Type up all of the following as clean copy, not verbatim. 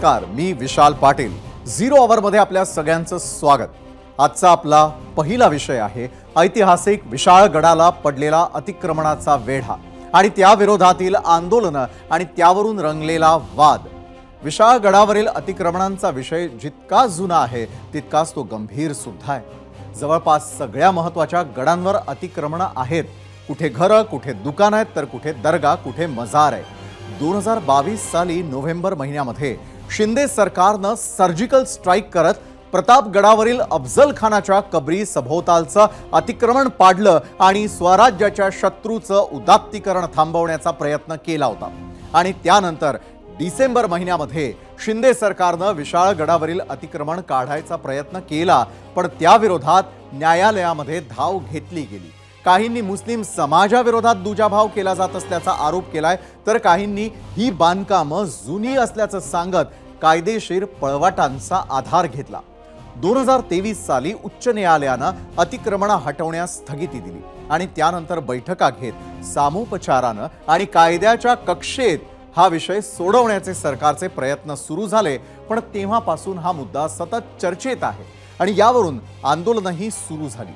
नमस्कार, मी विशाल पाटील। झिरो अवरमध्ये आपल्या सगळ्यांचं स्वागत। आजचा आपला पहिला विषय आहे ऐतिहासिक विशाळगडाला पडलेला अतिक्रमणाचा वेढा आणि त्या विरोधातील आंदोलन आणि त्यावरून रंगलेला वाद। विशाळगडावरील अतिक्रमणांचा विषय जितका जुना आहे तितकाच तो गंभीर सुद्धा आहे। जवळपास सगळ्या महत्त्वाच्या गडांवर अतिक्रमण आहेत। कुठे घर, कुठे दुकान आहेत, तर कुठे दर्गा, कुठे मजार आहे। 2022 साली नोव्हेंबर महिन्यामध्ये शिंदे सरकारने सर्जिकल स्ट्राइक करत प्रतापगडावरील अफजल खानाच्या कबरी सभोवतालचं अतिक्रमण पाडलं आणि स्वराज्याच्या शत्रूचं उदात्तीकरण थांबवण्याचा प्रयत्न केला होता। आणि त्यानंतर डिसेंबर महिन्यामध्ये शिंदे सरकारने विशाळगडावरील अतिक्रमण काढायचा प्रयत्न केला, पण त्या विरोधात न्यायालयामध्ये धाव घेतली गेली। काहींनी मुस्लिम समाजाविरोधात दुजाभाव केला जात असल्याचा आरोप केलाय, तर काहींनी ही बांधकामं जुनी असल्याचं सांगत कायदेशीर पळवाटांचा आधार घेतला। 2023 साली उच्च न्यायालयाने अतिक्रमण हटवण्यास स्थगिती दिली आणि त्यानंतर बैठका घेत सामोपचाराने आणि कायद्याच्या कक्षेत हा विषय सोडवण्याचे सरकारचे प्रयत्न सुरू झाले। पण तेव्हापासून हा मुद्दा सतत चर्चेत आहे आणि यावरून आंदोलनही सुरू झाली।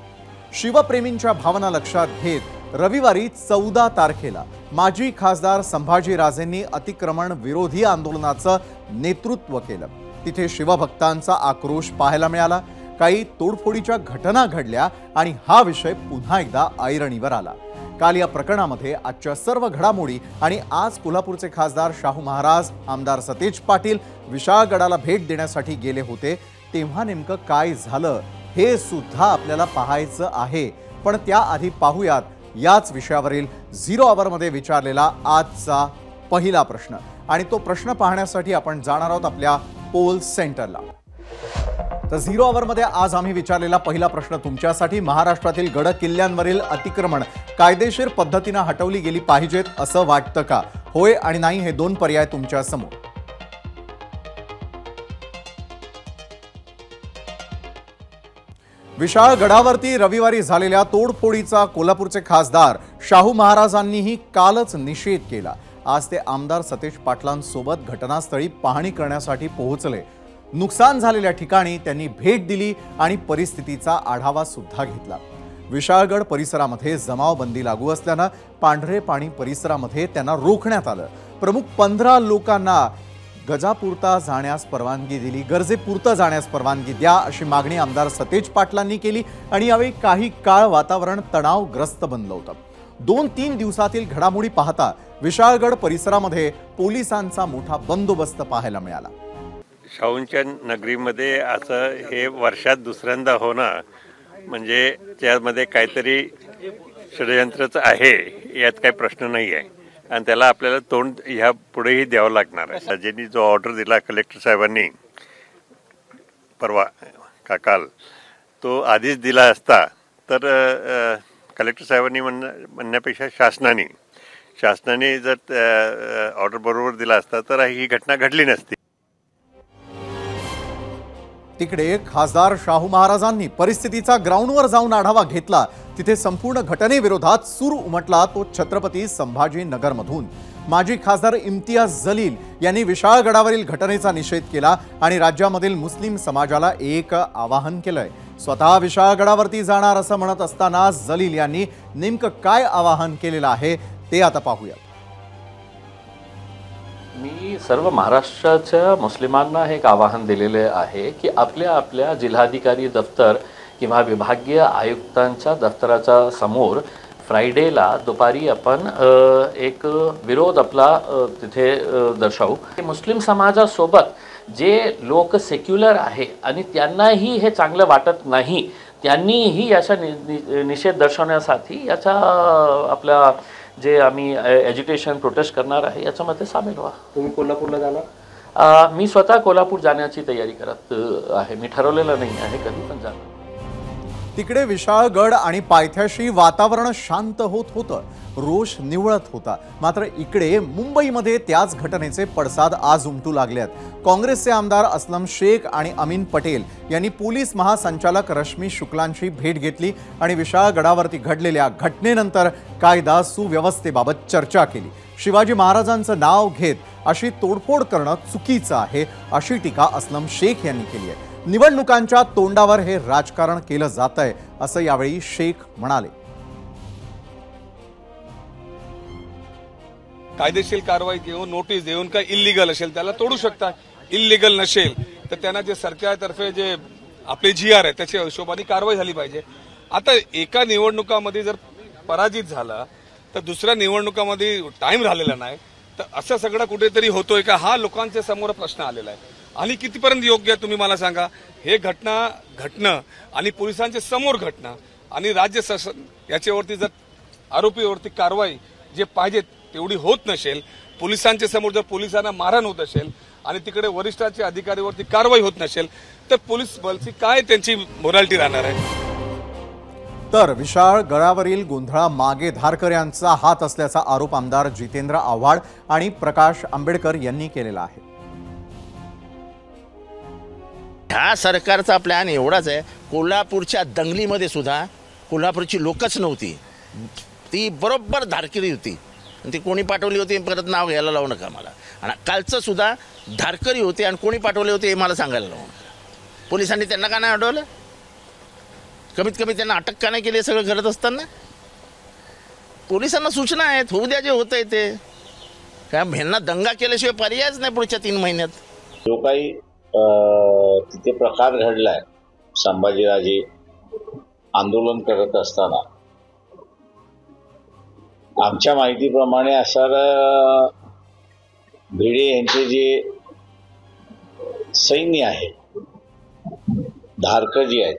शिवप्रेमींच्या भावना लक्षात घेत रविवारी 14 तारखेला माजी खासदार संभाजीराजेंनी अतिक्रमण विरोधी आंदोलनाचं नेतृत्व केलं। तिथे शिवभक्तांचा आक्रोश पाहायला मिळाला, काही तोडफोडीच्या घटना घडल्या आणि हा विषय पुन्हा एकदा ऐरणीवर आला। काल या प्रकरणामध्ये आजच्या सर्व घडामोडी आणि आज कोल्हापूरचे खासदार शाहू महाराज, आमदार सतेज पाटील विशाळगडाला भेट देण्यासाठी गेले होते, तेव्हा नेमकं काय झालं हे सुद्धा आपल्याला पाहायचं आहे। पण त्याआधी पाहूयात याच विषयावरील झिरो अवरमध्ये विचारलेला आजचा पहिला प्रश्न, आणि तो प्रश्न पाहण्यासाठी आपण जाणार आहोत आपल्या पोल सेंटरला। तर झिरो अवरमध्ये आज आम्ही विचारलेला पहिला प्रश्न तुमच्यासाठी, महाराष्ट्रातील गड किल्ल्यांवरील अतिक्रमण कायदेशीर पद्धतीने हटवली गेली पाहिजेत असं वाटतं का? होय आणि नाही हे दोन पर्याय तुमच्या समोर। विशाळगडावरती रविवारी झालेल्या तोडफोडीचा कोल्हापूरचे खासदार शाहू महाराजांनीही कालच निषेध केला। आज ते आमदार सतेज पाटलांसोबत घटनास्थळी पाहणी करण्यासाठी पोहोचले। नुकसान झालेल्या ठिकाणी त्यांनी भेट दिली आणि परिस्थितीचा आढावा सुद्धा घेतला। विशाळगड परिसरामध्ये जमावबंदी लागू असल्याने पांढरे पाणी परिसरामध्ये त्यांना रोखण्यात आलं। प्रमुख 15 लोकांना गजापुरता जाण्यास परवानगी दिली, गरजेपुरता जाण्यास परवानगी द्या अशी मागणी आमदार सतेज पाटलांनी केली आणि यावेळी काही काळ वातावरण तणावग्रस्त बनलं होतं। 2-3 दिवसातील घडामोडी पाहता विशाळगड परिसरामध्ये पोलिसांचा मोठा बंदोबस्त पाहायला मिळाला। शाहूंच्या नगरीमध्ये असं हे वर्षात दुसऱ्यांदा होणं म्हणजे त्यामध्ये काहीतरी षडयंत्रच आहे यात काही प्रश्न नाही आहे आणि त्याला आपल्याला तोंड ह्या पुढेही द्यावं लागणार आहे। ज्यांनी जो ऑर्डर दिला कलेक्टर साहेबांनी परवा काल, तो आधीच दिला असता तर कलेक्टर साहेबांनी म्हणण्यापेक्षा शासनाने जर ऑर्डर बरोबर दिला असता तर ही घटना घडली नसती। तिकडे खासदार शाहू महाराजांनी परिस्थितीचा ग्राउंडवर जाऊन आढावा घेतला। तिथे संपूर्ण घटनेविरोधात सूर उमटला तो छत्रपती संभाजीनगरमधून। माजी खासदार इम्तियाज जलील यांनी विशाळगडावरील घटनेचा निषेध केला आणि राज्यामधील मुस्लिम समाजाला एक आवाहन केलंय। स्वतः विशाळगडावरती जाणार असं म्हणत असताना जलील यांनी नेमकं काय आवाहन केलेलं आहे ते आता पाहूया। मी सर्व महाराष्ट्राच्या मुस्लिमांना एक आवाहन दिलेले आहे की आपल्या जिल्हाधिकारी दफ्तर किंवा विभागीय आयुक्तांच्या दफ्तराच्या समोर फ्रायडेला दुपारी आपण एक विरोध आपला तिथे दर्शवू। मुस्लिम समाजासोबत जे लोक सेक्युलर आहे आणि त्यांनाही हे चांगलं वाटत नाही, त्यांनीही याचा निषेध दर्शवण्यासाठी याचा आपल्या जे आम्ही एज्युकेशन प्रोटेस्ट करणार आहे याच्यामध्ये सामील व्हा। तुम्ही कोल्हापूरला जाणार? मी स्वतः कोल्हापूर जाण्याची तयारी करत आहे। मी ठरवलेलं नाही आहे कधी पण जाणार। तिकडे विशाळगड आणि पायथ्याशी वातावरण शांत होत होतं, रोष निवळत होता. मात्र इकडे मुंबईमध्ये त्याच घटनेचे पडसाद आज उमटू लागले आहेत. काँग्रेसचे आमदार असलम शेख आणि अमीन पटेल यांनी पोलीस महासंचालक रश्मी शुक्लांची भेट घेतली आणि विशाळगडावरती घडलेल्या घटनेनंतर कायदा सुव्यवस्थेबाबत चर्चा केली. शिवाजी महाराजांचं नाव घेत अशी तोडफोड करणं चुकीचं आहे, अशी टीका असलम शेख यांनी केली आहे. निवडणुकांच्या तोंडावर हे राजकारण केलं जातंय, असं यावेळी शेख म्हणाले. कायदेशीर कारवाई घेऊन नोटीस देऊन काय इल्लीगल असेल त्याला तोडू शकता, इल्लीगल नसेल तर त्यांना जे सरकारतर्फे जे आपले GR आहे त्याच्या हिशोबाने कारवाई झाली पाहिजे. आता एका निवडणुकामध्ये जर पराजित झाला तर दुसऱ्या निवडणुकामध्ये टाइम राहिलेला नाही, तर असं सगळं कुठेतरी होतोय का, हा लोकांच्या समोर प्रश्न आलेला आहे. आणि कितीपर्यंत योग्य आहे तुम्ही मला सांगा. हे घटना आणि पोलिसांच्या समोर घटना आणि राज्य शासन याच्यावरती जर आरोपीवरती कारवाई जे पाहिजे तेवढी होत नसेल, पोलिसांच्या समोर जर पोलिसांना मारहाण होत असेल आणि तिकडे वरिष्ठाच्या अधिकारीवरती कारवाई होत नसेल तर पोलीस बलची काय त्यांची मोरॅलिटी राहणार आहे. तर विशाळगडावरील गोंधळामागे धारकर यांचा हात असल्याचा आरोप आमदार जितेंद्र आव्हाड आणि प्रकाश आंबेडकर यांनी केलेला आहे. ह्या सरकारचा प्लॅन एवढाच आहे. कोल्हापूरच्या दंगलीमध्ये सुद्धा कोल्हापूरची लोकच नव्हती, ती बरोबर धारकरी होती. ती कोणी पाठवली होती परत नाव घ्यायला लावू नका मला. आणि कालचं सुद्धा धारकरी होते आणि कोणी पाठवले होते हे मला सांगायला लावू नका. पोलिसांनी त्यांना का नाही अडवलं? कमीत कमी त्यांना अटक का नाही केली? सगळं करत असताना पोलिसांना सूचना आहेत, होऊ द्या जे होत आहे ते. काय ह्यांना दंगा केल्याशिवाय पर्यायच नाही पुढच्या 3 महिन्यात. जो काही तिथे प्रकार घडलाय, संभाजीराजे आंदोलन करत असताना आमच्या माहितीप्रमाणे असा भिडे यांचे जे सैन्य आहे, धारकर जी आहेत,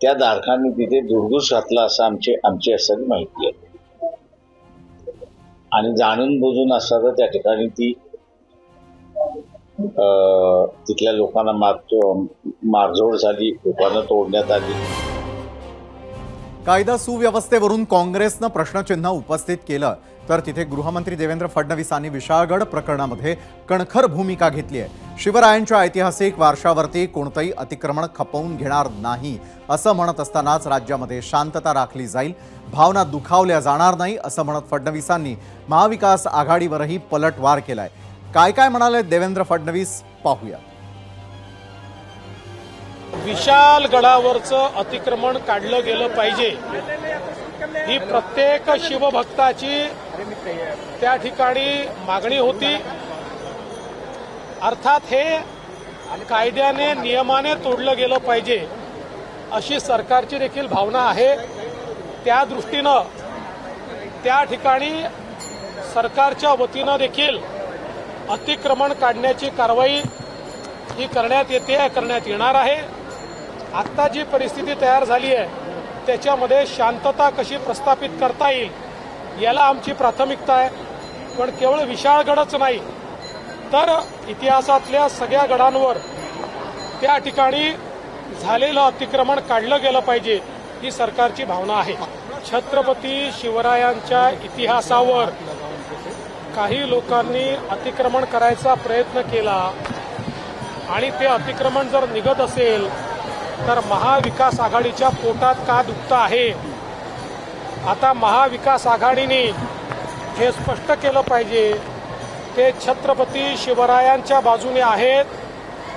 त्या धारकांनी तिथे दुर्गुस घातला असं आमची असावी माहिती आहे. आणि जाणून बुजून असता त्या ठिकाणी ती तिथल्या लोकांना मारझोड झाली, लोकांना तोडण्यात आली. कायदा सुव्यवस्थेवरून काँग्रेसनं प्रश्नचिन्ह उपस्थित केलं तर तिथे गृहमंत्री देवेंद्र फडणवीसांनी विशाळगड प्रकरणामध्ये कणखर भूमिका घेतली आहे. शिवरायांच्या ऐतिहासिक वारशावरती कोणतंही अतिक्रमण खपवून घेणार नाही असं म्हणत असतानाच राज्यामध्ये शांतता राखली जाईल, भावना दुखावल्या जाणार नाही असं म्हणत फडणवीसांनी महाविकास आघाडीवरही पलटवार केलाय. काय म्हणाले देवेंद्र फडणवीस पाहूया. विशाळगडावरचं अतिक्रमण काढलं गेलं पाहिजे ही प्रत्येक शिवभक्ताची त्या ठिकाणी मागणी होती. अर्थात हे कायद्याने नियमाने तोडलं गेलं पाहिजे अशी सरकारची देखील भावना आहे. त्या दृष्टीनं त्या ठिकाणी सरकारच्या वतीनं देखील अतिक्रमण काढण्याची कारवाई ही करण्यात येणार आहे. आत्ता जी परिस्थिती तयार झाली आहे त्याच्यामध्ये शांतता कशी प्रस्थापित करता येईल याला आमची प्राथमिकता आहे. पण केवळ विशाळगडच नाही तर इतिहासातल्या सगळ्या गडांवर त्या ठिकाणी झालेलं अतिक्रमण काढलं गेलं पाहिजे ही सरकारची भावना आहे. छत्रपती शिवरायांच्या इतिहासावर काही लोकांनी अतिक्रमण करायचा प्रयत्न केला आणि ते अतिक्रमण जर निघत असेल तर महाविकास आघाडीच्या पोटात का दुखतं आहे. आता महाविकास आघाडीने हे स्पष्ट केलं पाहिजे ते छत्रपती शिवरायांच्या बाजूने आहेत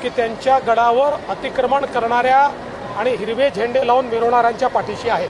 की त्यांच्या गडावर अतिक्रमण करणाऱ्या आणि हिरवे झेंडे लावून मिरवणाऱ्यांच्या पाठीशी आहेत.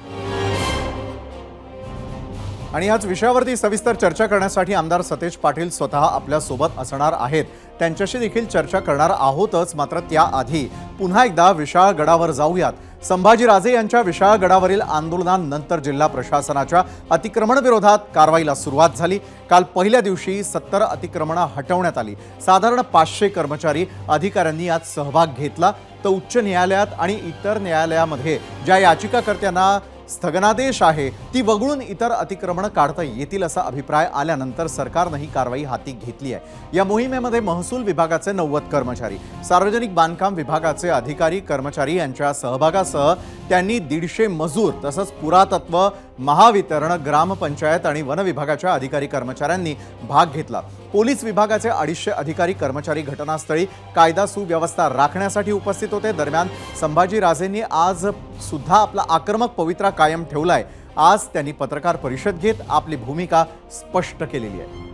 आणि याच विषयावरती सविस्तर चर्चा करण्यासाठी आमदार सतेज पाटील स्वतः आपल्या सोबत असणार आहेत. त्यांच्याशी देखील चर्चा करणार आहोतच. मात्र त्याआधी पुन्हा एकदा विशाळगडावर जाऊयात. संभाजीराजे यांच्या विशाळगडावरील आंदोलनानंतर जिल्हा प्रशासनाच्या अतिक्रमण विरोधात कारवाईला सुरुवात झाली. काल पहिल्या दिवशी 70 अतिक्रमणं हटवण्यात आली. साधारण 500 कर्मचारी अधिकाऱ्यांनी यात सहभाग घेतला. तर उच्च न्यायालयात आणि इतर न्यायालयामध्ये ज्या याचिकाकर्त्यांना स्थगनादेश आहे ती वगळून इतर अतिक्रमण काढता येतील असा अभिप्राय आल्यानंतर सरकारनं ही कारवाई हाती घेतली आहे। या मोहिमेमध्ये महसूल विभागाचे 90 कर्मचारी, सार्वजनिक बांधकाम विभागाचे अधिकारी कर्मचारी यांच्या सहभागासह त्यांनी 150 मजूर तसंच पुरातत्व, महावितरण, ग्रामपंचायत आणि वन विभागाच्या अधिकारी कर्मचाऱ्यांनी भाग घेतला। पोलीस विभागाचे 250 अधिकारी कर्मचारी घटनास्थळी कायदा सुव्यवस्था राखण्यासाठी उपस्थित होते। दरम्यान संभाजीराजेंनी आज सुद्धा आपला आक्रमक पवित्रा कायम ठेवलाय। आज त्यांनी पत्रकार परिषद घेत आपली भूमिका स्पष्ट केलेली आहे।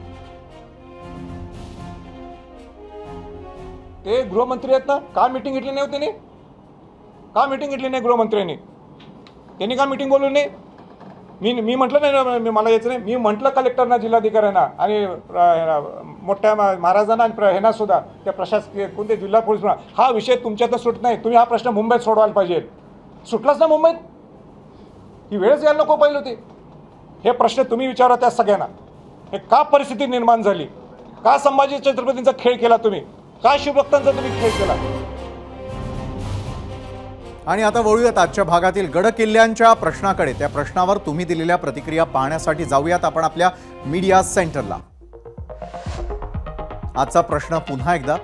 ते गृहमंत्री आहेत ना, का मीटिंग घेतली नाही होती? का मीटिंग घेतली नाही गृहमंत्र्यांनी? त्यांनी का मीटिंग बोलवली नाही? मी म्हटलं नाही, मला यायचं नाही। मी म्हटलं कलेक्टरना, जिल्हाधिकाऱ्यांना आणि मोठ्या महाराजांना आणि ह्यांना सुद्धा, त्या प्रशासकीय कोणते जिल्हा पोलीस, हा विषय तुमच्यातच सुटत नाही, तुम्ही हा प्रश्न मुंबईत सोडवायला पाहिजे। सुटलाच ना मुंबईत, ही वेळच यायला नको पाहिजे होती। हे प्रश्न तुम्ही विचारा त्या सगळ्यांना, हे का परिस्थिती निर्माण झाली, का संभाजी छत्रपतींचा खेळ केला तुम्ही, का शिवभक्तांचा तुम्ही खेळ केला? आणि आता वळूयात आजच्या भागातील गड किल्ल्यांच्या प्रश्नाकडे। त्या प्रश्नावर तुम्ही दिलेल्या प्रतिक्रिया पाहण्यासाठी जाऊयात आपण आपल्या मीडिया सेंटरला। आजचा प्रश्न पुन्हा एकदा,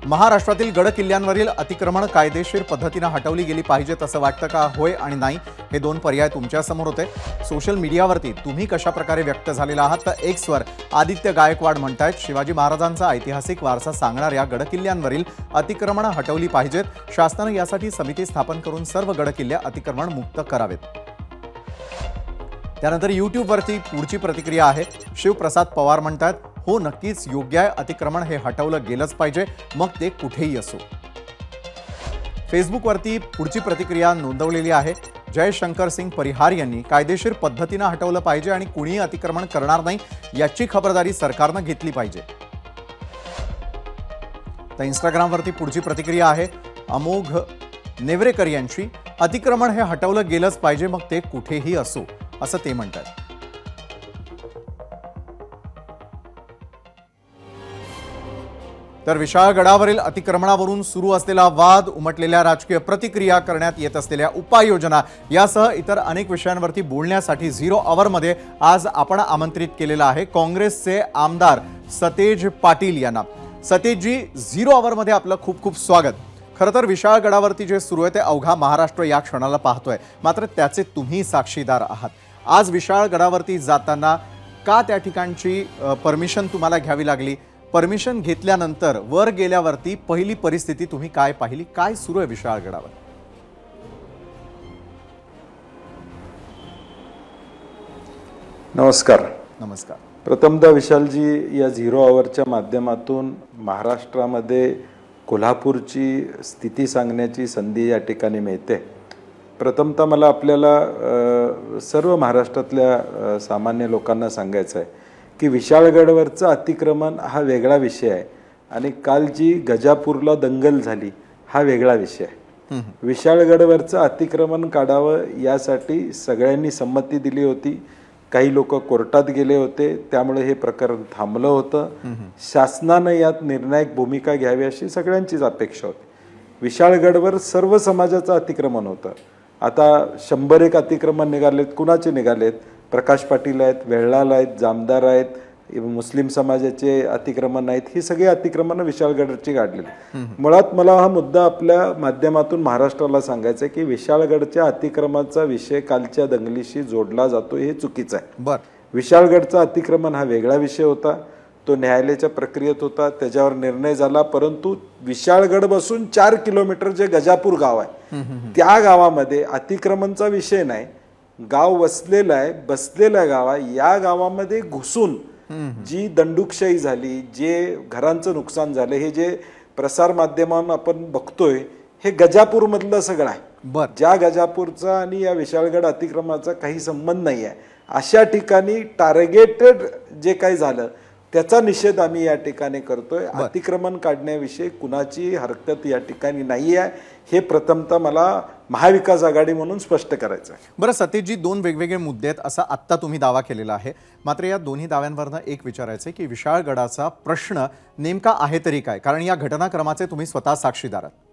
महाराष्ट्रातील गड किल्ल्यांवरील अतिक्रमण कायदेशीर पद्धतीने हटवली गेली पाहिजेत असं वाटतं का? होय आणि नाही हे दोन पर्याय तुमच्या समोर होते। सोशल मीडियावरती तुम्ही कशा प्रकारे व्यक्त झालेला आहात तर एक्सवर आदित्य गायकवाड म्हणतायत, शिवाजी महाराजांचा ऐतिहासिक वारसा सांगणाऱ्या गड किल्ल्यांवरील अतिक्रमण हटवली पाहिजेत। शासनाने यासाठी समिती स्थापन करून सर्व गड किल्ले अतिक्रमण मुक्त करावेत। त्यानंतर यूट्यूबवरती पुढची प्रतिक्रिया आहे, शिवप्रसाद पवार म्हणतात, हो नक्कीच योग्य आहे, अतिक्रमण हे हटवलं गेलंच पाहिजे, मग ते कुठेही असो। फेसबुकवरती पुढची प्रतिक्रिया नोंदवलेली आहे, जयशंकर सिंग परिहार यांनी, कायदेशीर पद्धतीने हटवलं पाहिजे आणि कुणीही अतिक्रमण करणार नाही याची खबरदारी सरकारनं घेतली पाहिजे। तर इंस्टाग्रामवरती पुढची प्रतिक्रिया आहे, अमोघ नेवरेकर यांची, अतिक्रमण हे हटवलं गेलंच पाहिजे, मग ते कुठेही असो असं ते म्हणतात। तर विशाळगडावरील अतिक्रमणावरून सुरू असलेला वाद, उमटलेल्या राजकीय प्रतिक्रिया, करण्यात येत असलेल्या उपाययोजना यासह इतर अनेक विषयांवरती बोलण्यासाठी 0 आवरमध्ये आज आपण आमंत्रित केलेला आहे काँग्रेसचे आमदार सतेज पाटील यांना। सतेजजी, 0 आवरमध्ये आपलं खूप खूप स्वागत। खरं तर विशाळगडावरती जे सुरू आहे ते अवघा महाराष्ट्र या क्षणाला पाहतोय, मात्र त्याचे तुम्ही साक्षीदार आहात। आज विशाळगडावरती जाताना का त्या ठिकाणची परमिशन तुम्हाला घ्यावी लागली? परमिशन घेतल्यानंतर वर गेल्यावरती पहिली परिस्थिती तुम्ही काय पाहिली? काय सुरू आहे विशाळगडावर? नमस्कार। नमस्कार। प्रथमतः विशालजी, या 0 आवरच्या माध्यमातून महाराष्ट्रामध्ये कोल्हापूरची स्थिती सांगण्याची संधी या ठिकाणी मिळते। प्रथमतः मला आपल्याला सर्व महाराष्ट्रातल्या सामान्य लोकांना सांगायचं आहे की विशाळगडवरचं अतिक्रमण हा वेगळा विषय आहे आणि काल जी गजापूरला दंगल झाली हा वेगळा विषय आहे। विशाळगडवरचं अतिक्रमण काढावं यासाठी सगळ्यांनी संमती दिली होती, काही लोक कोर्टात गेले होते, त्यामुळे हे प्रकरण थांबलं होतं। शासनानं यात निर्णायक भूमिका घ्यावी अशी सगळ्यांचीच अपेक्षा होती। विशाळगडवर सर्व समाजाचं अतिक्रमण होतं। आता 101 अतिक्रमण निघालेत, कुणाचे निघालेत? प्रकाश पाटील आहेत, वेळाला आहेत, जामदार आहेत, मुस्लिम समाजाचे अतिक्रमण आहेत, ही सगळी अतिक्रमणं विशाळगडची काढलेली। मुळात मला हा मुद्दा आपल्या माध्यमातून महाराष्ट्राला सांगायचा आहे की विशाळगडच्या अतिक्रमणाचा विषय कालच्या दंगलीशी जोडला जातो, हे चुकीचं आहे। विशाळगडचा अतिक्रमण हा वेगळा विषय होता, तो न्यायालयाच्या प्रक्रियेत होता, त्याच्यावर निर्णय झाला। परंतु विशाळगड बसून 4 किलोमीटर जे गजापूर गाव आहे त्या गावामध्ये अतिक्रमणचा विषय नाही, गाव वसलेलं आहे, बसलेलं गाव आहे। या गावामध्ये घुसून जी दंडुकशाही झाली, जे घरांचं नुकसान झालं, हे जे प्रसार माध्यमांना आपण बघतोय हे गजापूर मधलं सगळं आहे। ज्या गजापूरचा आणि या विशाळगड अतिक्रमणाचा काही संबंध नाही आहे, अशा ठिकाणी टार्गेटेड जे काही झालं त्याचा निषेध आम्ही या ठिकाणी करतोय। अतिक्रमण काढण्याविषयी कुणाची हरकत या ठिकाणी नाही आहे, हे प्रथमतः मला महाविकास आघाडी म्हणून स्पष्ट करायचं आहे। बरं सतीशजी, 2 वेगवेगळे मुद्दे आहेत असा आत्ता तुम्ही दावा केलेला आहे, मात्र या दोन्ही दाव्यांवरनं एक विचारायचं की विशाळगडाचा प्रश्न नेमका आहे तरी काय? कारण या घटनाक्रमाचे तुम्ही स्वतः साक्षीदार आहात।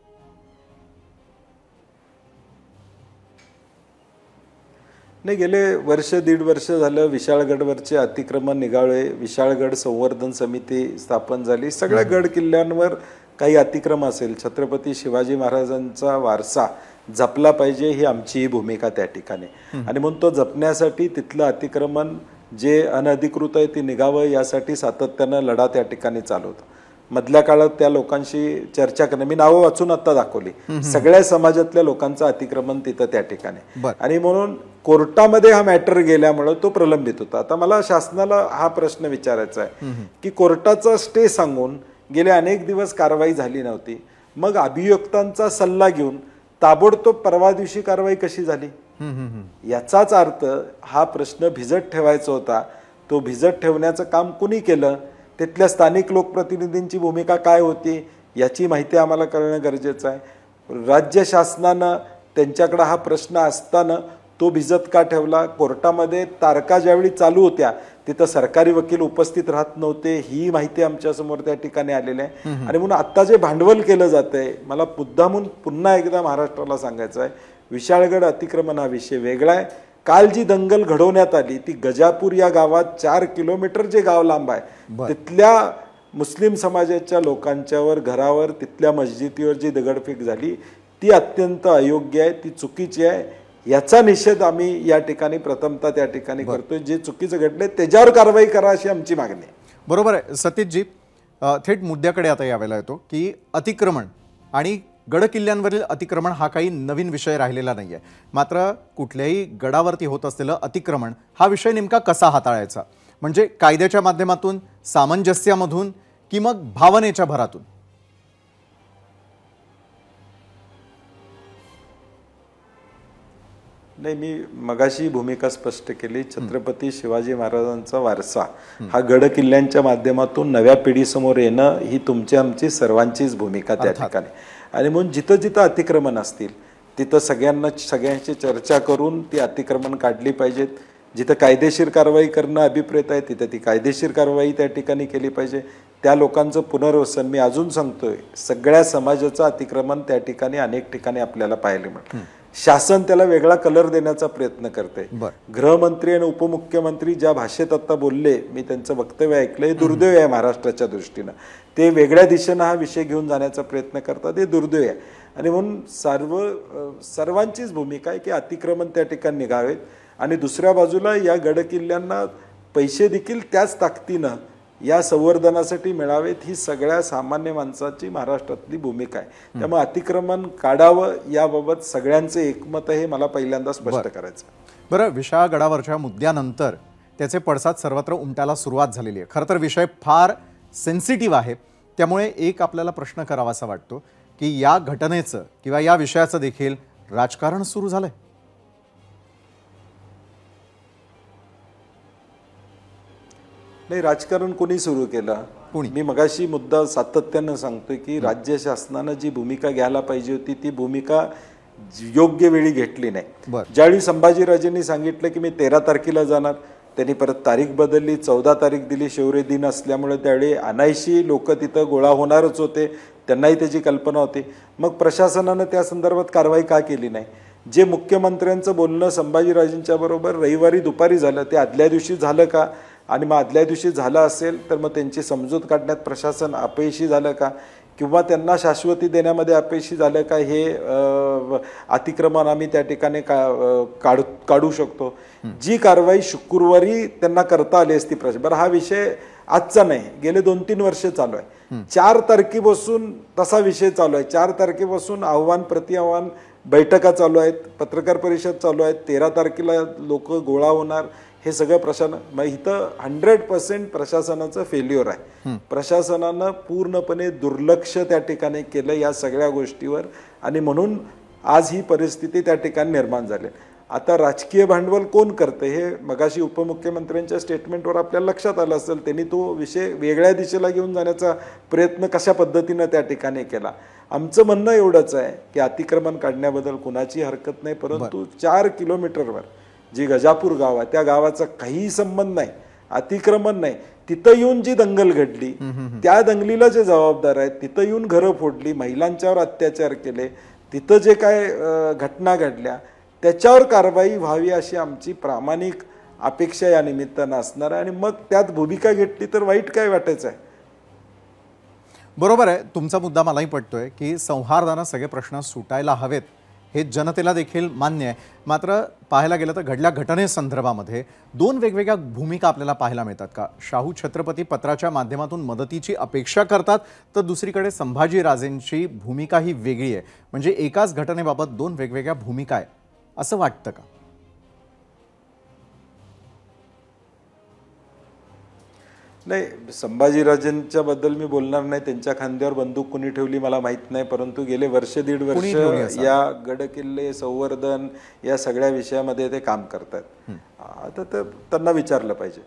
नाही, गेले वर्ष दीड वर्ष झालं विशाळगडवरचे अतिक्रमण निघाले, विशाळगड संवर्धन समिती स्थापन झाली, सगळ्या गड किल्ल्यांवर काही अतिक्रम असेल, छत्रपती शिवाजी महाराजांचा वारसा जपला पाहिजे ही आमची भूमिका त्या ठिकाणी. आणि म्हणून तो जपण्यासाठी तिथलं अतिक्रमण जे अनधिकृत आहे ते निघावं यासाठी सातत्यानं लढा त्या ठिकाणी चालू होता. मधल्या काळात त्या लोकांशी चर्चा करणं, मी नावं वाचून आता दाखवली, सगळ्या समाजातल्या लोकांचं अतिक्रमण तिथं त्या ठिकाणी. आणि म्हणून कोर्टामध्ये हा मॅटर गेल्यामुळं तो प्रलंबित होता. आता मला शासनाला हा प्रश्न विचारायचा आहे की कोर्टाचा स्टे सांगून गेले अनेक दिवस कारवाई झाली नव्हती, मग अभियुक्तांचा सल्ला घेऊन ताबडतोब परवा दिवशी कारवाई कशी झाली? याचाच अर्थ हा प्रश्न भिजत ठेवायचा होता. तो भिजत ठेवण्याचं काम कुणी केलं, तिथल्या स्थानिक लोकप्रतिनिधींची भूमिका काय होती याची माहिती आम्हाला करणं गरजेचं आहे. राज्य शासनानं त्यांच्याकडे हा प्रश्न असताना तो भिजत का ठेवला? कोर्टामध्ये तारखा ज्यावेळी चालू होत्या तिथं सरकारी वकील उपस्थित राहत नव्हते, ही माहिती आमच्यासमोर त्या ठिकाणी आलेली आहे. आणि म्हणून आत्ता जे भांडवल केलं जातंय, मला मुद्दामून पुन्हा एकदा महाराष्ट्राला सांगायचं आहे, विशाळगड अतिक्रमण हा विषय वेगळा आहे. काल जी दंगल घडवण्यात आली ती गजापूर या गावात 4 किलोमीटर जे गाव लांब आहे तिथल्या मुस्लिम समाजाच्या लोकांच्यावर, घरावर, तिथल्या मस्जिदीवर जी दगडफेक झाली ती अत्यंत अयोग्य आहे, ती चुकीची आहे. याचा निषेध आम्ही या ठिकाणी प्रथमतः त्या ठिकाणी करतोय. जे चुकीचं घडले त्याच्यावर कारवाई करा अशी आमची मागणी आहे. बरोबर आहे सतीशजी. थेट मुद्द्याकडे आता यावेळेला येतो की अतिक्रमण आणि गड किल्ल्यांवरील अतिक्रमण हा काही नवीन विषय राहिलेला नाही आहे. मात्र कुठल्याही गडावरती होत असलेलं अतिक्रमण हा विषय नेमका कसा हाताळायचा, म्हणजे कायद्याच्या माध्यमातून, सामंजस्यामधून की मग भावनेच्या भरातून? नाही, मी मगाशी भूमिका स्पष्ट केली. छत्रपती शिवाजी महाराजांचा वारसा हा गड किल्ल्यांच्या माध्यमातून नव्या पिढीसमोर येणं ही तुमची आमची सर्वांचीच भूमिका त्या ठिकाणी. आणि म्हणून जिथं जिथं अतिक्रमण असतील तिथं सगळ्यांची चर्चा करून ती अतिक्रमण काढली पाहिजेत. जिथं कायदेशीर कारवाई करणं अभिप्रेत आहे तिथं ती कायदेशीर कारवाई त्या ठिकाणी केली पाहिजे. त्या लोकांचं पुनर्वसन, मी अजून सांगतोय, सगळ्या समाजाचं अतिक्रमण त्या ठिकाणी अनेक ठिकाणी आपल्याला पाहायला मिळतं. शासन त्याला वेगळा कलर देण्याचा प्रयत्न करते. गृहमंत्री आणि उपमुख्यमंत्री ज्या भाषेत आता बोलले, मी त्यांचं वक्तव्य ऐकलंय, दुर्दैव आहे महाराष्ट्राच्या दृष्टीनं. ते वेगळ्या दिशेनं हा विषय घेऊन जाण्याचा प्रयत्न करतात, हे दुर्दैव आहे. आणि म्हणून सर्वांचीच भूमिका आहे की अतिक्रमण त्या ठिकाणी निघावेत. आणि दुसऱ्या बाजूला या गड किल्ल्यांना पैसे देखील त्याच ताकदीनं या संवर्धनासाठी मिळावेत, ही सगळ्या सामान्य माणसाची महाराष्ट्रातली भूमिका आहे. त्यामुळे अतिक्रमण काढावं याबाबत सगळ्यांचं एकमत आहे, मला पहिल्यांदा स्पष्ट करायचं. बरं, विशाळगडावरच्या मुद्द्यानंतर त्याचे पडसाद सर्वत्र उमटायला सुरुवात झालेली आहे. खरं तर विषय फार सेन्सिटिव्ह आहे, त्यामुळे एक आपल्याला प्रश्न करावासा वाटतो की या घटनेचं किंवा या विषयाचं देखील राजकारण सुरू झालंय. नाही, राजकारण कोणी सुरू केलं? मी मगाशी मुद्दा सातत्यानं सांगतोय की राज्य शासनानं जी भूमिका घ्यायला पाहिजे होती ती भूमिका योग्य वेळी घेतली नाही. ज्यावेळी संभाजीराजेंनी सांगितलं की मी 13 तारखेला जाणार, त्यांनी परत तारीख बदलली, 14 तारीख दिली. शौर्य दिन असल्यामुळे त्यावेळी अनायशी लोक तिथं गोळा होणारच होते, त्यांनाही त्याची कल्पना होती. मग प्रशासनानं त्या संदर्भात कारवाई का केली नाही? जे मुख्यमंत्र्यांचं बोलणं संभाजीराजेंच्या बरोबर रविवारी दुपारी झालं ते आदल्या दिवशी झालं का? आणि मग आदल्या दिवशी झालं असेल तर मग त्यांची समजूत काढण्यात प्रशासन अपयशी झालं का, किंवा त्यांना शाश्वती देण्यामध्ये अपयशी झालं का? हे अतिक्रमण आम्ही त्या ठिकाणी काढू शकतो. जी कारवाई शुक्रवारी त्यांना करता आली असती बरं, हा विषय आजचा नाही, गेले 2-3 वर्ष चालू आहे. 4 तारखेपासून तसा विषय चालू आहे. 4 तारखेपासून आव्हान प्रतिआव्हान बैठका चालू आहेत, पत्रकार परिषद चालू आहेत. 13 तारखेला लोक गोळा होणार. हे सगळं मग इथं 100% प्रशासनाचं फेल्युअर आहे. प्रशासनानं पूर्णपणे दुर्लक्ष त्या ठिकाणी केलं या सगळ्या गोष्टीवर, आणि म्हणून आज ही परिस्थिती त्या ठिकाणी निर्माण झाली. आता राजकीय भांडवल कोण करतं हे मगाशी उपमुख्यमंत्र्यांच्या स्टेटमेंटवर आपल्याला लक्षात आलं असेल. त्यांनी तो विषय वेगळ्या दिशेला घेऊन जाण्याचा प्रयत्न कशा पद्धतीनं त्या ठिकाणी केला. आमचं म्हणणं एवढंच आहे की अतिक्रमण काढण्याबद्दल कुणाची हरकत नाही, परंतु 4 किलोमीटरवर जी गजापूर गाव आहे त्या गावाचा काही संबंध नाही, अतिक्रमण नाही. तिथं येऊन जी दंगल घडली त्या दंगलीला जे जबाबदार आहेत, तिथं येऊन घरं फोडली, महिलांच्यावर अत्याचार केले, तिथं जे काय घटना घडल्या त्याच्यावर कारवाई व्हावी अशी आमची प्रामाणिक अपेक्षा या निमित्तानं असणार आहे. आणि मग त्यात भूमिका घेतली तर वाईट काय वाटायचं आहे. बरोबर आहे, तुमचा मुद्दा मलाही पटतोय की सौहार्दानं सगळे प्रश्न सुटायला हवेत, हे जनतेला देखील मान्य आहे. मात्र पाहायला गेलं तर घडल्या घटनेसंदर्भामध्ये दोन वेगवेगळ्या भूमिका आपल्याला पाहायला मिळतात का? शाहू छत्रपती पत्राच्या माध्यमातून मदतीची अपेक्षा करतात, तर दुसरीकडे संभाजीराजेंची भूमिका ही वेगळी आहे. म्हणजे एकाच घटनेबाबत दोन वेगवेगळ्या भूमिका आहे असं वाटतं का? नाही, संभाजीराजेंच्या बद्दल मी बोलणार नाही. त्यांच्या खांद्यावर बंदूक कुणी ठेवली मला माहीत नाही, परंतु गेले वर्ष दीड वर्ष या गड किल्ले संवर्धन या सगळ्या विषयामध्ये ते काम करतात. आता तर त्यांना विचारलं पाहिजे.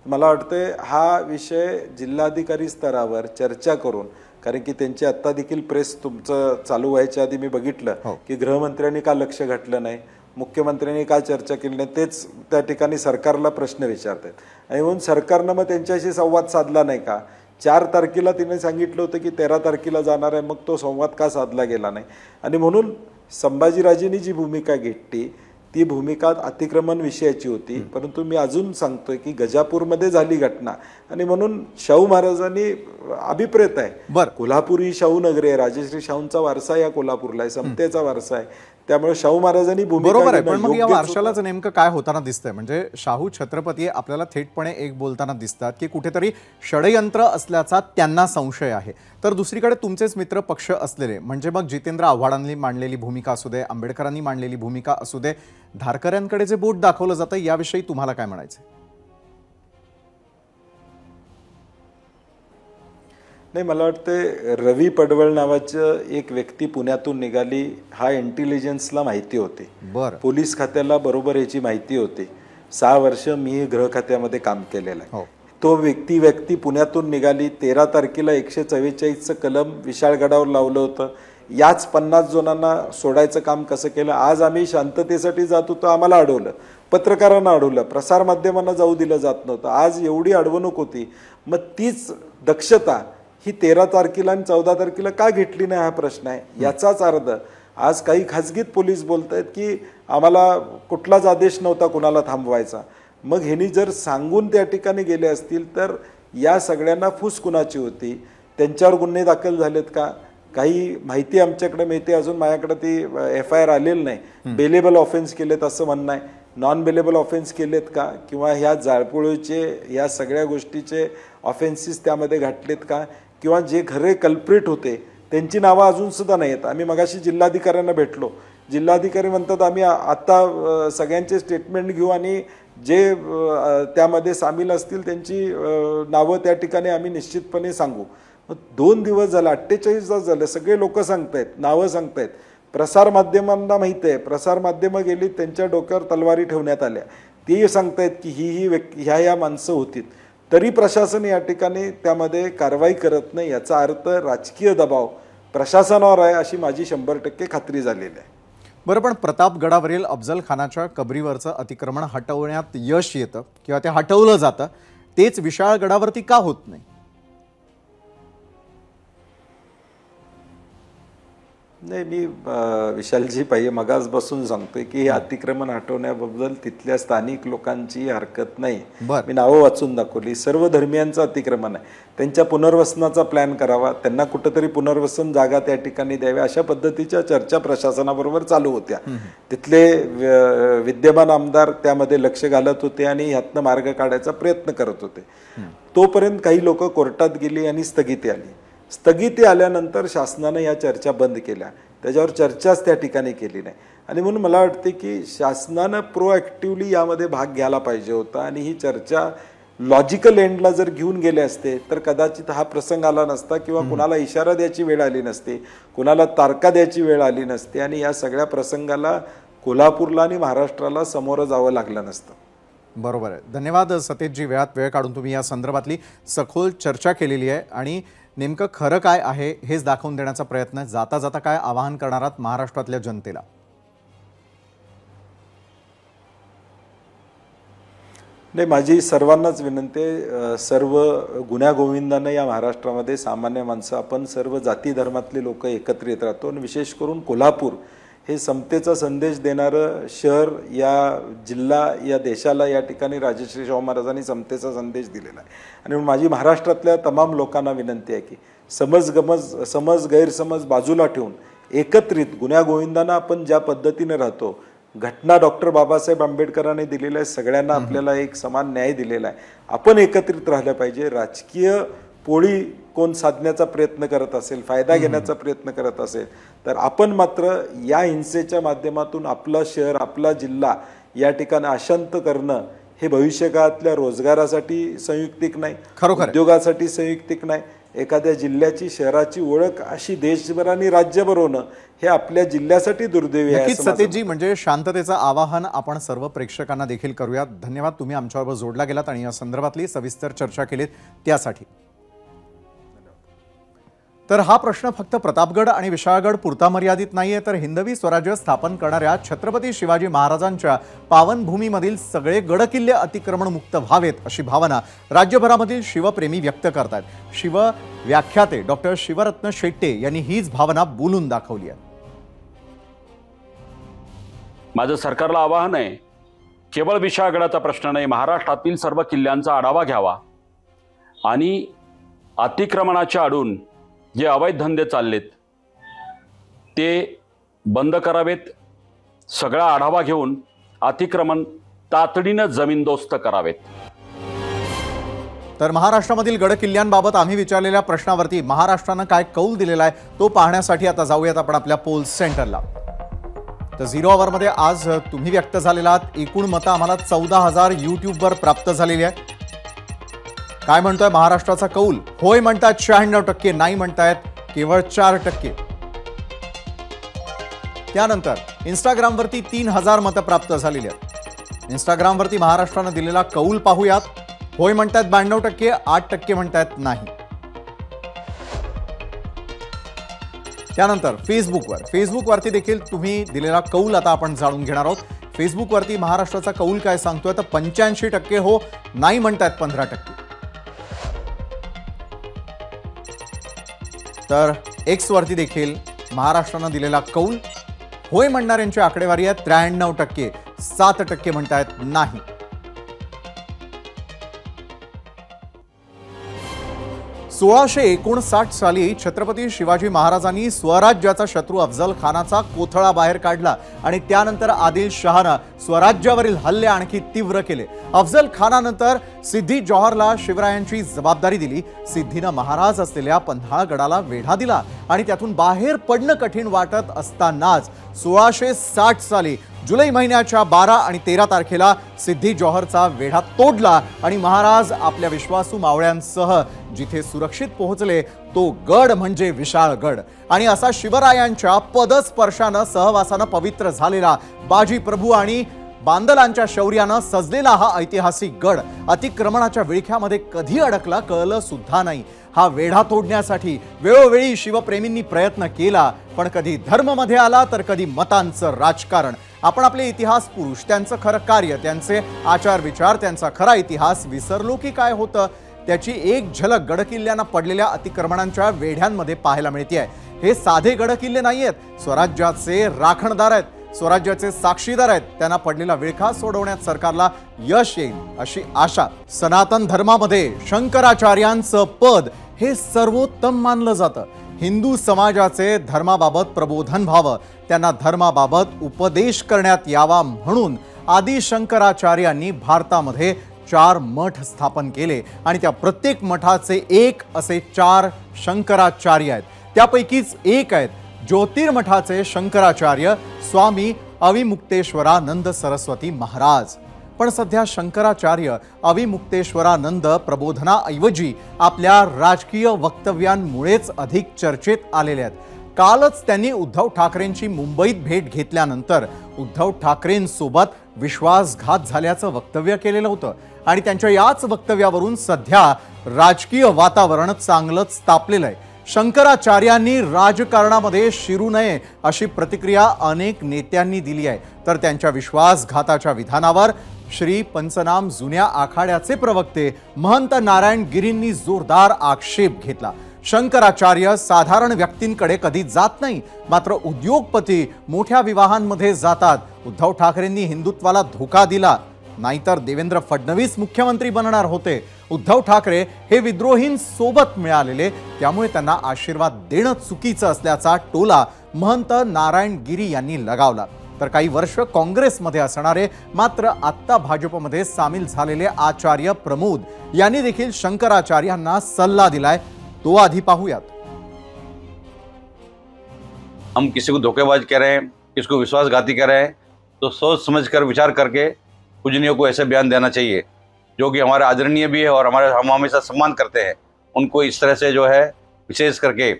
मला वाटतं हा विषय जिल्हाधिकारी स्तरावर चर्चा करून, कारण की त्यांची आत्ता देखील प्रेस तुमचं चालू व्हायच्या आधी मी बघितलं की गृहमंत्र्यांनी का लक्ष घातलं नाही, मुख्यमंत्र्यांनी का चर्चा केली नाही, तेच त्या ठिकाणी सरकारला प्रश्न विचारतात. आणि म्हणून सरकारनं मग त्यांच्याशी संवाद साधला नाही का? 4 तारखेला तिने सांगितलं होतं की 13 तारखेला जाणार आहे, मग तो संवाद का साधला गेला नाही? आणि म्हणून संभाजीराजेंनी जी भूमिका घेतली ती भूमिका अतिक्रमण विषयाची होती. परंतु मी अजून सांगतोय की गजापूरमध्ये झाली घटना आणि म्हणून शाहू महाराजांनी अभिप्रेत आहे. कोल्हापूर ही शाहू नगरी आहे, राजश्री शाहूंचा वारसा या कोल्हापूरला आहे, समतेचा वारसा आहे. त्यामुळे शाहू महाराजांनी बरोबर आहे. पण मग या वारशालाच नेमकं काय होताना दिसतंय? म्हणजे शाहू छत्रपती आपल्याला थेटपणे एक बोलताना दिसतात की कुठेतरी षडयंत्र असल्याचा त्यांना संशय आहे, तर दुसरीकडे तुमचेच मित्र पक्ष असलेले म्हणजे मग जितेंद्र आव्हाडांनी मांडलेली भूमिका असू दे, आंबेडकरांनी मांडलेली भूमिका असू दे, धारकऱ्यांकडे जे बोट दाखवलं जातं याविषयी तुम्हाला काय म्हणायचं? नाही, मला वाटतं रवी पडवळ नावाचं एक व्यक्ती पुण्यातून निघाली, हा इंटेलिजन्सला माहिती होती, पोलीस खात्याला बरोबर याची माहिती होती. 6 वर्ष मी गृह खात्यामध्ये काम केलेलं आहे. तो व्यक्ती पुण्यातून निघाली. 13 तारखेला 144चं कलम विशाळगडावर लावलं होतं. याच 50 जणांना सोडायचं काम कसं केलं? आज आम्ही शांततेसाठी जात होतो, आम्हाला अडवलं, पत्रकारांना अडवलं, प्रसारमाध्यमांना जाऊ दिलं जात नव्हतं. आज एवढी अडवणूक होती. मग तीच दक्षता ही 13 तारखेला आणि 14 तारखेला का घेतली नाही हा प्रश्न आहे. याचाच अर्थ आज काही खाजगीत पोलीस बोलत आहेत की आम्हाला कुठलाच आदेश नव्हता कुणाला थांबवायचा. मग ह्यांनी जर सांगून त्या ठिकाणी गेले असतील तर या सगळ्यांना फूस कुणाची होती? त्यांच्यावर गुन्हे दाखल झालेत का? काही माहिती आमच्याकडे मिळते, अजून माझ्याकडे ती FIR आलेली नाही. बेलेबल ऑफेन्स केलेत असं म्हणणं आहे. नॉन बेलेबल ऑफेन्स केलेत का? किंवा ह्या जाळपोळीचे ह्या सगळ्या गोष्टीचे ऑफेन्सेस त्यामध्ये घातलेत का? किंवा जे खरे कल्प्रिट होते त्यांची नावं अजून सुद्धा नाही आहेत. आम्ही मगाशी जिल्हाधिकाऱ्यांना भेटलो, जिल्हाधिकारी म्हणतात आम्ही आत्ता सगळ्यांचे स्टेटमेंट घेऊ आणि जे त्यामध्ये सामील असतील त्यांची नावं त्या ठिकाणी आम्ही निश्चितपणे सांगू. मग 2 दिवस झाले, 48 तास झाले, सगळे लोक सांगतायत, नावं सांगतायत. प्रसारमाध्यमांना माहीत आहे, प्रसारमाध्यमं गेली, त्यांच्या डोक्यावर तलवारी ठेवण्यात आल्या. ते सांगतायत की ही व्यक्ती ह्या माणसं होती, तरी प्रशासन या ठिकाणी त्यामध्ये कारवाई करत नाही. याचा अर्थ राजकीय दबाव प्रशासनावर आहे अशी माझी 100% खात्री झालेली आहे. बरं, पण प्रतापगडावरील अफजल खानाच्या कबरीवरचं अतिक्रमण हटवण्यात यश येतं किंवा ते हटवलं जातं, तेच विशाळगडावरती का होत नाही? नाही, मी विशालजी पाहिजे मगाच बसून सांगतोय की हे अतिक्रमण हटवण्याबद्दल तिथल्या स्थानिक लोकांची हरकत नाही. मी नावं वाचून दाखवली. सर्व धर्मियांचं अतिक्रमण आहे. त्यांच्या पुनर्वसनाचा प्लॅन करावा, त्यांना कुठंतरी पुनर्वसन जागा त्या ठिकाणी द्याव्या, अशा पद्धतीच्या चर्चा प्रशासनाबरोबर चालू होत्या. तिथले विद्यमान आमदार त्यामध्ये लक्ष घालत होते आणि ह्यातनं मार्ग काढायचा प्रयत्न करत होते. तोपर्यंत काही लोक कोर्टात गेली आणि स्थगिती आली. स्थगिती आल्यानंतर शासनानं या चर्चा बंद केल्या, त्याच्यावर चर्चाच त्या ठिकाणी केली नाही. आणि म्हणून मला वाटते की शासनानं प्रोॲक्टिव्हली यामध्ये भाग घ्यायला पाहिजे होता आणि ही चर्चा लॉजिकल एंडला जर घेऊन गेले असते तर कदाचित हा प्रसंग आला नसता किंवा कुणाला इशारा द्यायची वेळ आली नसते, कुणाला तारखा द्यायची वेळ आली नसते आणि या सगळ्या प्रसंगाला कोल्हापूरला आणि महाराष्ट्राला सामोरं जावं लागलं नसतं. बरोबर आहे. धन्यवाद सतेजजी, वेळ काढून तुम्ही या संदर्भातली सखोल चर्चा केलेली आहे आणि नेमकं खरं काय आहे हेच दाखवून देण्याचा प्रयत्न. जाता जाता काय आवाहन करणार आहात महाराष्ट्रातल्या जनतेला? नाही, माझी सर्वांनाच विनंती आहे, सर्व गुण्यागोविंदानं या महाराष्ट्रामध्ये सामान्य माणसं आपण सर्व जाती धर्मातले लोक एकत्रित राहतो आणि विशेष करून कोल्हापूर हे समतेचा संदेश देणारं शहर, या जिल्हा, या देशाला या ठिकाणी राजश्री शाहू महाराजांनी समतेचा संदेश दिलेला आहे. आणि माझी महाराष्ट्रातल्या तमाम लोकांना विनंती आहे की समज गैरसमज बाजूला ठेवून एकत्रित गुण्यागोविंदांना आपण ज्या पद्धतीने राहतो, घटना डॉक्टर बाबासाहेब आंबेडकरांनी दिलेल्या सगळ्यांना आपल्याला एक समान न्याय दिलेला आहे, आपण एकत्रित राहिलं पाहिजे. राजकीय पोळी कोण साधण्याचा प्रयत्न करत असेल, फायदा घेण्याचा प्रयत्न करत असेल, तर आपण मात्र या हिंसेच्या माध्यमातून आपलं शहर, आपला जिल्हा या ठिकाणी अशांत करणं हे भविष्यकाळातल्या रोजगारासाठी संयुक्तिक नाही, उद्योगासाठी संयुक्तिक नाही. एखाद्या जिल्ह्याची, शहराची ओळख अशी देशभर आणि राज्यभर होणं हे आपल्या जिल्ह्यासाठी दुर्दैवी आहे. सतेजी, म्हणजे शांततेचं आवाहन आपण सर्व प्रेक्षकांना देखील करूयात. धन्यवाद, तुम्ही आमच्याबरोबर जोडला गेलात आणि या संदर्भातली सविस्तर चर्चा केलीत त्यासाठी. तर हा प्रश्न फक्त प्रतापगड आणि विशाळगड पुरता मर्यादित नाहीये, तर हिंदवी स्वराज्य स्थापन करणाऱ्या छत्रपती शिवाजी महाराजांच्या पावनभूमीमधील सगळे गडकिल्ले अतिक्रमण मुक्त व्हावेत अशी भावना राज्यभरामधील शिवप्रेमी व्यक्त करतात. शिव व्याख्याते डॉक्टर शिवरत्न शेट्टे यांनी हीच भावना बोलून दाखवली आहे. माझं सरकारला आवाहन आहे, केवळ विशाळगडाचा प्रश्न नाही, महाराष्ट्रातील सर्व किल्ल्यांचा आढावा घ्यावा आणि अतिक्रमणाच्या आडून जे अवैध धंदे चाललेत ते बंद करावेत. सगळा आढावा घेऊन अतिक्रमण तातडीनं जमीनदोस्त करावेत. तर महाराष्ट्रामधील गडकिल्ल्यांबाबत आम्ही विचारलेल्या प्रश्नावरती महाराष्ट्रानं काय कौल दिलेला आहे तो पाहण्यासाठी आता जाऊयात आपण आपल्या पोल सेंटरला. तर 0 आवरमध्ये आज तुम्ही व्यक्त झालेला एकूण मतं आम्हाला 14,000 यूट्यूबवर प्राप्त झालेली आहे. काय म्हणतोय महाराष्ट्राचा कौल? होय म्हणतात 96%, नाही म्हणतायत केवळ 4%. त्यानंतर इंस्टाग्रामवरती 3,000 मतं प्राप्त झालेली आहेत. इंस्टाग्रामवरती महाराष्ट्रानं दिलेला कौल पाहूयात. होय म्हणतात 92%, 8% म्हणतायत नाही. त्यानंतर फेसबुकवरती देखील तुम्ही दिलेला कौल आता आपण जाणून घेणार आहोत. फेसबुकवरती महाराष्ट्राचा कौल काय सांगतोय तर 85% हो, नाही म्हणतायत 15%. तर एक्स वरती देखील महाराष्ट्रानं दिलेला कौल होय म्हणणाऱ्यांची आकडेवारी आहे 93%, 7% म्हणतायत नाही. सोळाशे 59 साली छत्रपती शिवाजी महाराजांनी स्वराज्याचा शत्रू अफजल खानाचा कोथळा बाहेर काढला आणि त्यानंतर आदिल शहानं स्वराज्यावरील हल्ले आणखी तीव्र केले. अफजल खानानंतर सिद्धी जौहरला शिवरायांची जबाबदारी दिली. सिद्धीनं महाराज असलेल्या पन्हाळगडाला वेढा दिला आणि त्यातून बाहेर पडणं कठीण वाटत असतानाच 1660 साली जुलै महिन्याच्या 12 आणि 13 तारखेला सिद्धी जौहरचा वेढा तोडला आणि महाराज आपल्या विश्वासू मावळ्यांसह जिथे सुरक्षित पोहोचले तो गड म्हणजे विशाळगड. आणि असा शिवरायांच्या पदस्पर्शानं सहवासानं पवित्र झालेला बाजी प्रभू आणि बांदलांच्या शौर्यानं सजलेला हा ऐतिहासिक गड अतिक्रमणाच्या विळख्यामध्ये कधी अडकला कळलं सुद्धा नाही. हा वेढा तोडण्यासाठी वेळोवेळी शिवप्रेमींनी प्रयत्न केला, पण कधी धर्म मध्ये आला तर कधी मतांचं राजकारण. आपण आपले इतिहास पुरुष, त्यांचं खरं कार्य, त्यांचे आचार विचार, त्यांचा खरा इतिहास विसरलो की काय होतं त्याची एक झलक गडकिल्ल्यांना पडलेल्या अतिक्रमणांच्या वेढ्यांमध्ये पाहायला मिळते आहे. हे साधे गडकिल्ले नाहीयेत, स्वराज्याचे राखणदार आहेत, स्वराज्याचे साक्षीदार आहेत. त्यांना पडलेला विळखा सोडवण्यात सरकारला यश येईल अशी आशा. सनातन धर्मामध्ये शंकराचार्यांचं पद हे सर्वोत्तम मानलं जातं. हिंदू समाजाचे धर्माबाबत प्रबोधन व्हावं, त्यांना धर्माबाबत उपदेश करण्यात यावा म्हणून आदि शंकराचार्यांनी भारतामध्ये 4 मठ स्थापन केले आणि त्या प्रत्येक मठाचे एक असे 4 शंकराचार्य आहेत. त्यापैकीच एक आहेत ज्योतिर्मठाचे शंकराचार्य स्वामी अविमुक्तेश्वरानंद सरस्वती महाराज. पण सध्या शंकराचार्य अविमुक्तेश्वरानंद प्रबोधनाऐवजी आपल्या राजकीय वक्तव्यांमुळेच अधिक चर्चेत आलेले आहेत. कालच त्यांनी उद्धव ठाकरेंची मुंबईत भेट घेतल्यानंतर उद्धव ठाकरेंसोबत विश्वासघात झाल्याचं वक्तव्य केलेलं होतं आणि त्यांच्या याच वक्तव्यावरून सध्या राजकीय वातावरण चांगलंच तापलेलं आहे. शंकराचार्यांनी राजकारणामध्ये शिरू नये अशी प्रतिक्रिया अनेक नेत्यांनी दिली आहे. तर त्यांच्या विश्वासघाताच्या विधानावर श्री पंचनाम जुन्या आखाड्याचे प्रवक्ते महंत नारायण गिरींनी जोरदार आक्षेप घेतला. शंकराचार्य साधारण व्यक्तींकडे कधी जात नाही, मात्र उद्योगपती मोठ्या विवाहांमध्ये जातात. उद्धव ठाकरेंनी हिंदुत्वाला धोका दिला, नाहीतर देवेंद्र फडणवीस मुख्यमंत्री बनणार होते. उद्धव ठाकरे हे विद्रोहींसोबत मिळालेले, त्यामुळे त्यांना आशीर्वाद देणं चुकीचं असल्याचा टोला महंत नारायण गिरी यांनी लगावला. तर काही वर्ष काँग्रेसमध्ये असणारे मात्र आत्ता भाजपमध्ये सामील झालेले आचार्य प्रमोद यांनी देखील शंकराचार्यांना सल्ला दिलाय. तो आधी पाहूयात. हम किसी को धोखेबाज कह रहे हैं, किसको विश्वासघाती कह रहे हैं, तो सोच समझकर विचार करके पूजनीयों को ऐसे बयान देना चाहिए जो कि हमारे आदरणीय भी है और हम हमेशा सम्मान करते हैं. उनको इस तरह से जो है, विशेष करके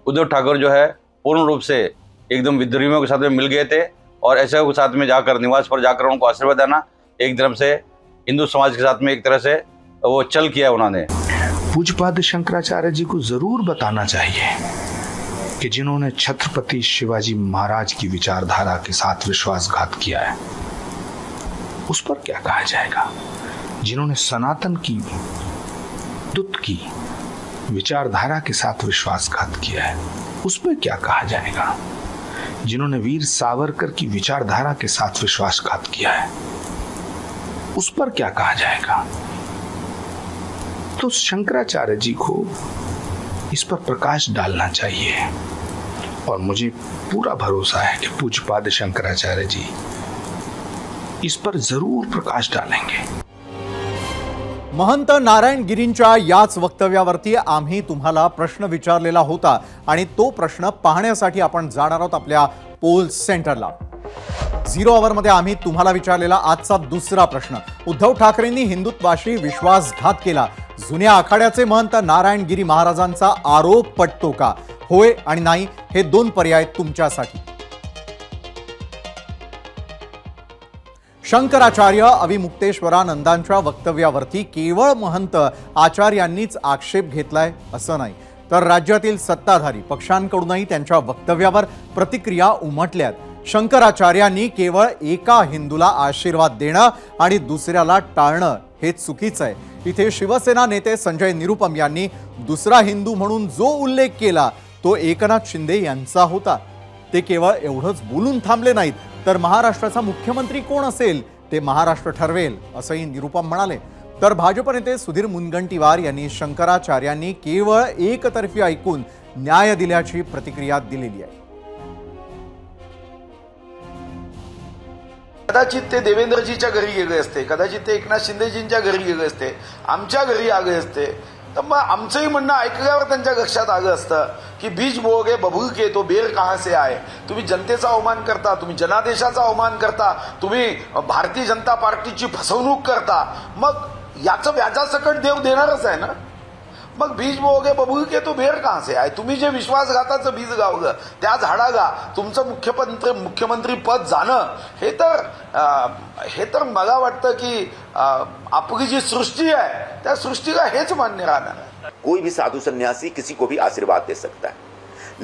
उद्धव ठाकरे जो है पूर्ण रूप से एकदम विद्रोहियों के साथ में मिल गए थे और ऐसे के साथ में जाकर निवास पर जाकर उनको आशीर्वाद देना एक तरफ से हिंदू समाज के साथ में एक तरह से वो चल किया उन्होंने. पूज्यपाद शंकराचार्य जी को जरूर बताना चाहिए कि जिन्होंने छत्रपति शिवाजी महाराज की विचारधारा के साथ विश्वासघात किया है, उस पर क्या कहा जाएगा. जिन्होंने सनातन की दूत की विचारधारा के साथ विश्वासघात किया है, उस पर क्या कहा जाएगा. जिन्होंने वीर सावरकर की विचारधारा के साथ विश्वासघात किया है, उस पर क्या कहा जाएगा. तो शंकराचार्य जी को इस पर प्रकाश डालना चाहिए और मुझे पूरा भरोसा है कि पूज्यपाद शंकराचार्य जी इस पर जरूर प्रकाश डालेंगे. महंत नारायण गिरींच्या याच वक्तव्यावरती आम्ही तुम्हाला प्रश्न विचारलेला होता आणि तो प्रश्न पाहण्यासाठी आपण जाणार आहोत आपल्या पोल सेंटरला. 0 आवर मध्ये आम्ही तुम्हाला विचारलेला आजचा दुसरा प्रश्न. उद्धव ठाकरेंनी हिंदुत्वाशी विश्वासघात केला. जुन्या आखाड्याचे महंत नारायण गिरी महाराजांचा आरोप पटतो का? होय आणि नाही हे दोन पर्याय तुमच्यासाठी. शंकराचार्य अविमुक्तेश्वरानंदांच्या वक्तव्यावरती केवळ महंत आचार्यांनीच आक्षेप घेतलाय असं नाही, तर राज्यातील सत्ताधारी पक्षांकडूनही त्यांच्या वक्तव्यावर प्रतिक्रिया उमटल्यात. शंकराचार्यांनी केवळ एका हिंदूला आशीर्वाद देणं आणि दुसऱ्याला टाळणं हे चुकीचं आहे. इथे शिवसेना नेते संजय निरुपम यांनी दुसरा हिंदू म्हणून जो उल्लेख केला तो एकनाथ शिंदे यांचा होता. ते केवळ एवढंच बोलून थांबले नाहीत, तर महाराष्ट्राचा मुख्यमंत्री कोण असेल ते महाराष्ट्र ठरवेल असंही निरुपम म्हणाले. तर भाजप नेते सुधीर मुनगंटीवार यांनी शंकराचार्यांनी केवळ एकतर्फी ऐकून न्याय दिल्याची प्रतिक्रिया दिलेली आहे. कदाचित ते देवेंद्रजीच्या घरी गेले असते, कदाचित ते एकनाथ शिंदेजींच्या घरी गेले असते, आमच्या घरी आले असते, तर मग आमचंही म्हणणं ऐकल्यावर त्यांच्या लक्षात आलं असतं की बीज बोओगे बबूल के तो बेर कहां से आए. तुम्ही जनतेचा अवमान करता, तुम्ही जनादेशाचा अवमान करता, तुम्ही भारतीय जनता पार्टीची फसवणूक करता, मग याचं व्याजासकट देव देणारच आहे ना. मग बीज बोओगे बबूल के तो बेर कहां से आए. तुम्ही जे विश्वासघाताचं बीज लावलं त्या झाडाला तुमचं मुख्यमंत्री पद जाणं हे तर मला वाटतं की आपली जी सृष्टी आहे त्या सृष्टीला हेच मान्य राहणार आहे. कोई भी साधु सन्यासी किसी को भी आशीर्वाद दे सकता है,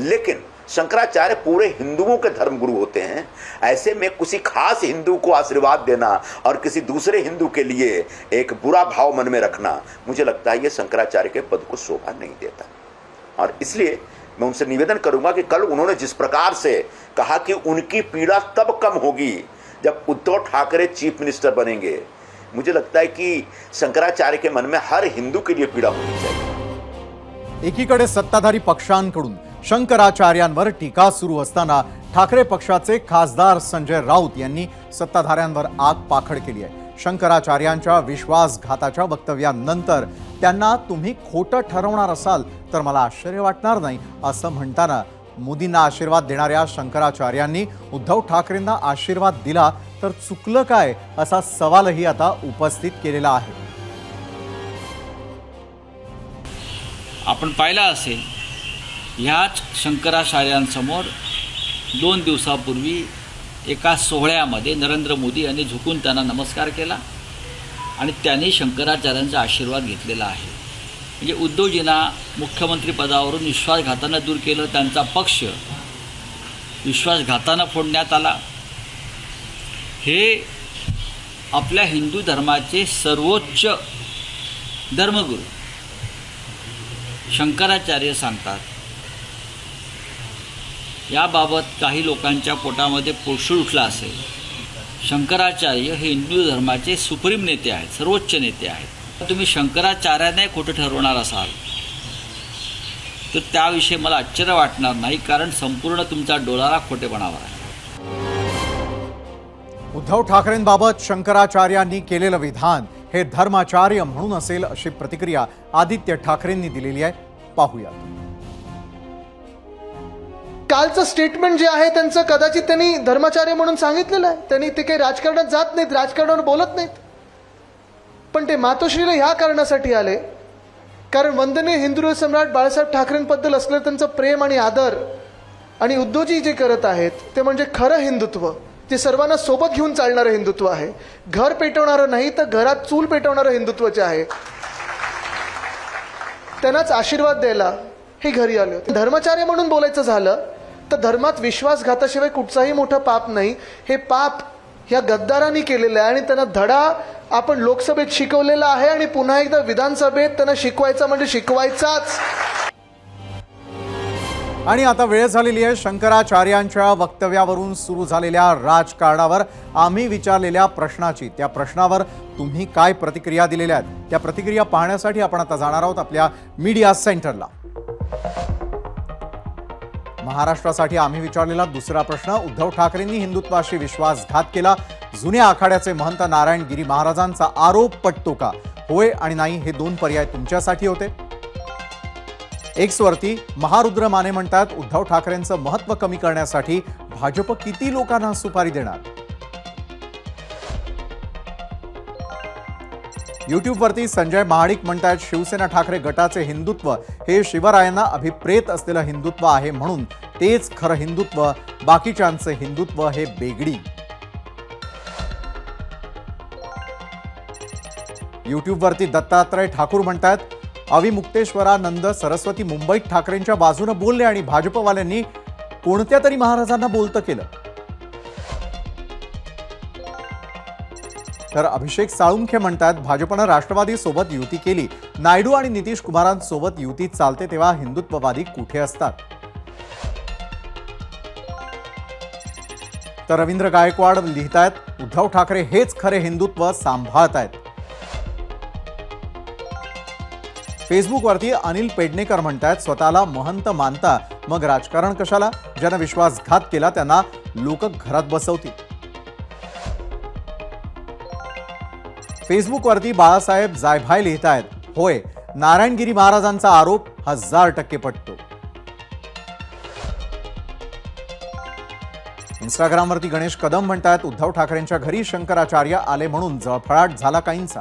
लेकिन शंकराचार्य पूरे हिंदुओं के धर्मगुरु होते हैं. ऐसे में किसी खास हिंदू को आशीर्वाद देना और किसी दूसरे हिंदू के लिए एक बुरा भाव मन में रखना, मुझे लगता है ये शंकराचार्य के पद को शोभा नहीं देता. और इसलिए मैं उनसे निवेदन करूंगा कि कल उन्होंने जिस प्रकार से कहा कि उनकी पीड़ा तब कम होगी जब उद्धव ठाकरे चीफ मिनिस्टर बनेंगे, मुझे लगता है कि शंकराचार्य के मन में हर हिंदू के लिए पीड़ा होनी चाहिए. एकीकडे सत्ताधारी पक्षांकडून शंकराचार्यांवर टीका सुरू असताना ठाकरे पक्षाचे खासदार संजय राऊत यांनी सत्ताधाऱ्यांवर आग पाखड केली आहे. शंकराचार्यांच्या विश्वासघाताच्या वक्तव्यानंतर त्यांना तुम्ही खोटं ठरवणार असाल तर मला आश्चर्य वाटणार नाही असं म्हणताना मोदींना आशीर्वाद देणाऱ्या शंकराचार्यांनी उद्धव ठाकरेंना आशीर्वाद दिला तर चुकलं काय असा सवालही आता उपस्थित केलेला आहे. आपण पाहिला असेल ह्याच शंकराचार्यांसमोर 2 दिवसापूर्वी एका सोहळ्यामध्ये नरेंद्र मोदी यांनी झुकून त्यांना नमस्कार केला आणि त्यांनी शंकराचार्यांचा आशीर्वाद घेतलेला आहे. म्हणजे उद्धवजींना मुख्यमंत्रीपदावरून विश्वासघातानं दूर केलं, त्यांचा पक्ष विश्वासघातानं फोडण्यात आला. हे आपल्या हिंदू धर्माचे सर्वोच्च धर्मगुरू शंकराचार्य सांगतात, याबाबत काही लोकांच्या पोटामध्ये पोळसूळ उठला असेल. शंकराचार्य हे हिंदू धर्माचे सुप्रीम नेते आहेत, सर्वोच्च नेते आहेत. तुम्ही शंकराचार्याने खोटं ठरवणार असाल तर त्याविषयी मला आश्चर्य वाटणार नाही, कारण संपूर्ण तुमचा डोलारा खोटेपणावर आहे. उद्धव ठाकरेंबाबत शंकराचार्यांनी केलेलं विधान हे धर्माचार्य म्हणून असेल अशी प्रतिक्रिया आदित्य ठाकरेंनी दिलेली आहे. पाहूयात. कालचं स्टेटमेंट जे आहे त्यांचं कदाचित त्यांनी धर्माचार्य म्हणून सांगितलेलं आहे. त्यांनी ते काही राजकारणात जात नाहीत, राजकारणावर बोलत नाहीत, पण ते मातोश्रीला ह्या कारणासाठी आले कारण वंदनीय हिंदू सम्राट बाळासाहेब ठाकरेंबद्दल असलेलं त्यांचं प्रेम आणि आदर आणि उद्धवजी जे करत आहेत ते म्हणजे खरं हिंदुत्व, ते सर्वांना सोबत घेऊन चालणारं हिंदुत्व आहे. घर पेटवणारं नाही तर घरात चूल पेटवणारं हिंदुत्वाचे आहे. त्यांनाच आशीर्वाद द्यायला हे घरी आले होते. धर्माचार्य म्हणून बोलायचं झालं तर धर्मात विश्वासघाताशिवाय कुठचाही मोठं पाप नाही. हे पाप ह्या गद्दारांनी केलेलं आहे आणि त्यांना धडा आपण लोकसभेत शिकवलेला आहे आणि पुन्हा एकदा विधानसभेत त्यांना शिकवायचा म्हणजे शिकवायचाच. आणि आता वेळ झालेली आहे शंकराचार्यांच्या वक्तव्यावरून सुरू झालेल्या राजकारणावर आम्ही विचारलेल्या प्रश्नाची. त्या प्रश्नावर तुम्ही काय प्रतिक्रिया दिलेल्या आहेत त्या प्रतिक्रिया पाहण्यासाठी आपण आता जाणार आहोत आपल्या मीडिया सेंटरला. महाराष्ट्रासाठी आम्ही विचारलेला दुसरा प्रश्न, उद्धव ठाकरेंनी हिंदुत्वाशी विश्वासघात केला. जुन्या आखाड्याचे महंत नारायण गिरी महाराजांचा आरोप पटतो का? होय आणि नाही हे दोन पर्याय तुमच्यासाठी होते. एक्सवरती महारुद्र माने म्हणतात, उद्धव ठाकरेंचं महत्त्व कमी करण्यासाठी भाजप किती लोकांना सुपारी देणार? युट्यूबवरती संजय महाडिक म्हणतात, शिवसेना ठाकरे गटाचे हिंदुत्व हे शिवरायांना अभिप्रेत असलेलं हिंदुत्व आहे म्हणून तेच खरं हिंदुत्व, बाकीच्यांचे हिंदुत्व हे बेगडी. युट्यूबवरती दत्तात्रय ठाकूर म्हणतात, अविमुक्तेश्वरानंद सरस्वती मुंबईत ठाकरेंच्या बाजूने बोलले आणि भाजपवाल्यांनी कोणत्या तरी महाराजांना बोलतं केलं. तर अभिषेक साळुंखे म्हणतात, भाजपनं राष्ट्रवादी सोबत युती केली, नायडू आणि नितीश कुमारांसोबत युती चालते तेव्हा हिंदुत्ववादी कुठे असतात? तर रवींद्र गायकवाड लिहितायत, उद्धव ठाकरे हेच खरे हिंदुत्व सांभाळतायत. फेसबुकवरती अनिल पेडणेकर म्हणतात, स्वतःला महंत मानता मग राजकारण कशाला? ज्यानं विश्वासघात केला त्यांना लोक घरात बसवतील. फेसबुकवरती बाळासाहेब जायभाय लिहितायत, होय नारायणगिरी महाराजांचा आरोप 1000% पटतो. इंस्टाग्रामवरती गणेश कदम म्हणतात, उद्धव ठाकरेंच्या घरी शंकराचार्य आले म्हणून जळफळाट झाला काहींचा.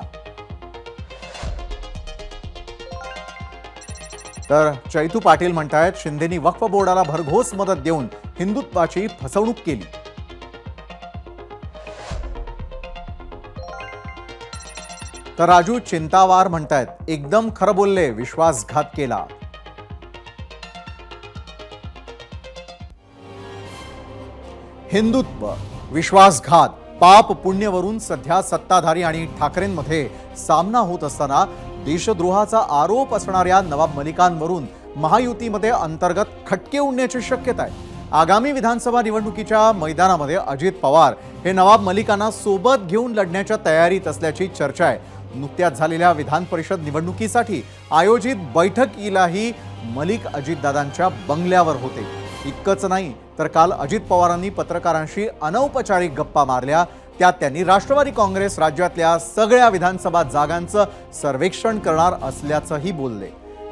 तर चैतू पाटील म्हणतायत, शिंदेनी वक्फ बोर्डाला भरघोस मदत देऊन हिंदुत्वाची फसवणूक केली. तर राजू चिंतावार म्हणतायत, एकदम खरं बोलले, विश्वासघात केला. हिंदुत्व, विश्वासघात, पाप पुण्यवरून सध्या सत्ताधारी आणि ठाकरेंमध्ये सामना होत असताना देशद्रोहाचा आरोप असणाऱ्या नवाब मलिकांवरून महायुतीमध्ये अंतर्गत खटके उडण्याची शक्यता आहे. आगामी विधानसभा निवडणुकीच्या मैदानामध्ये अजित पवार हे नवाब मलिकांना सोबत घेऊन लढण्याच्या तयारीत असल्याची चर्चा आहे. नुकत्याच झालेल्या विधान परिषद निवडणुकीसाठी आयोजित बैठकीलाही मलिक अजितदादांच्या बंगल्यावर होते. इतकंच नाही तर काल अजित पवारांनी पत्रकारांशी अनौपचारिक गप्पा मारल्या. त्यात त्यांनी राष्ट्रवादी काँग्रेस राज्यातल्या सगळ्या विधानसभा जागांचं सर्वेक्षण करणार असल्याचंही बोलले.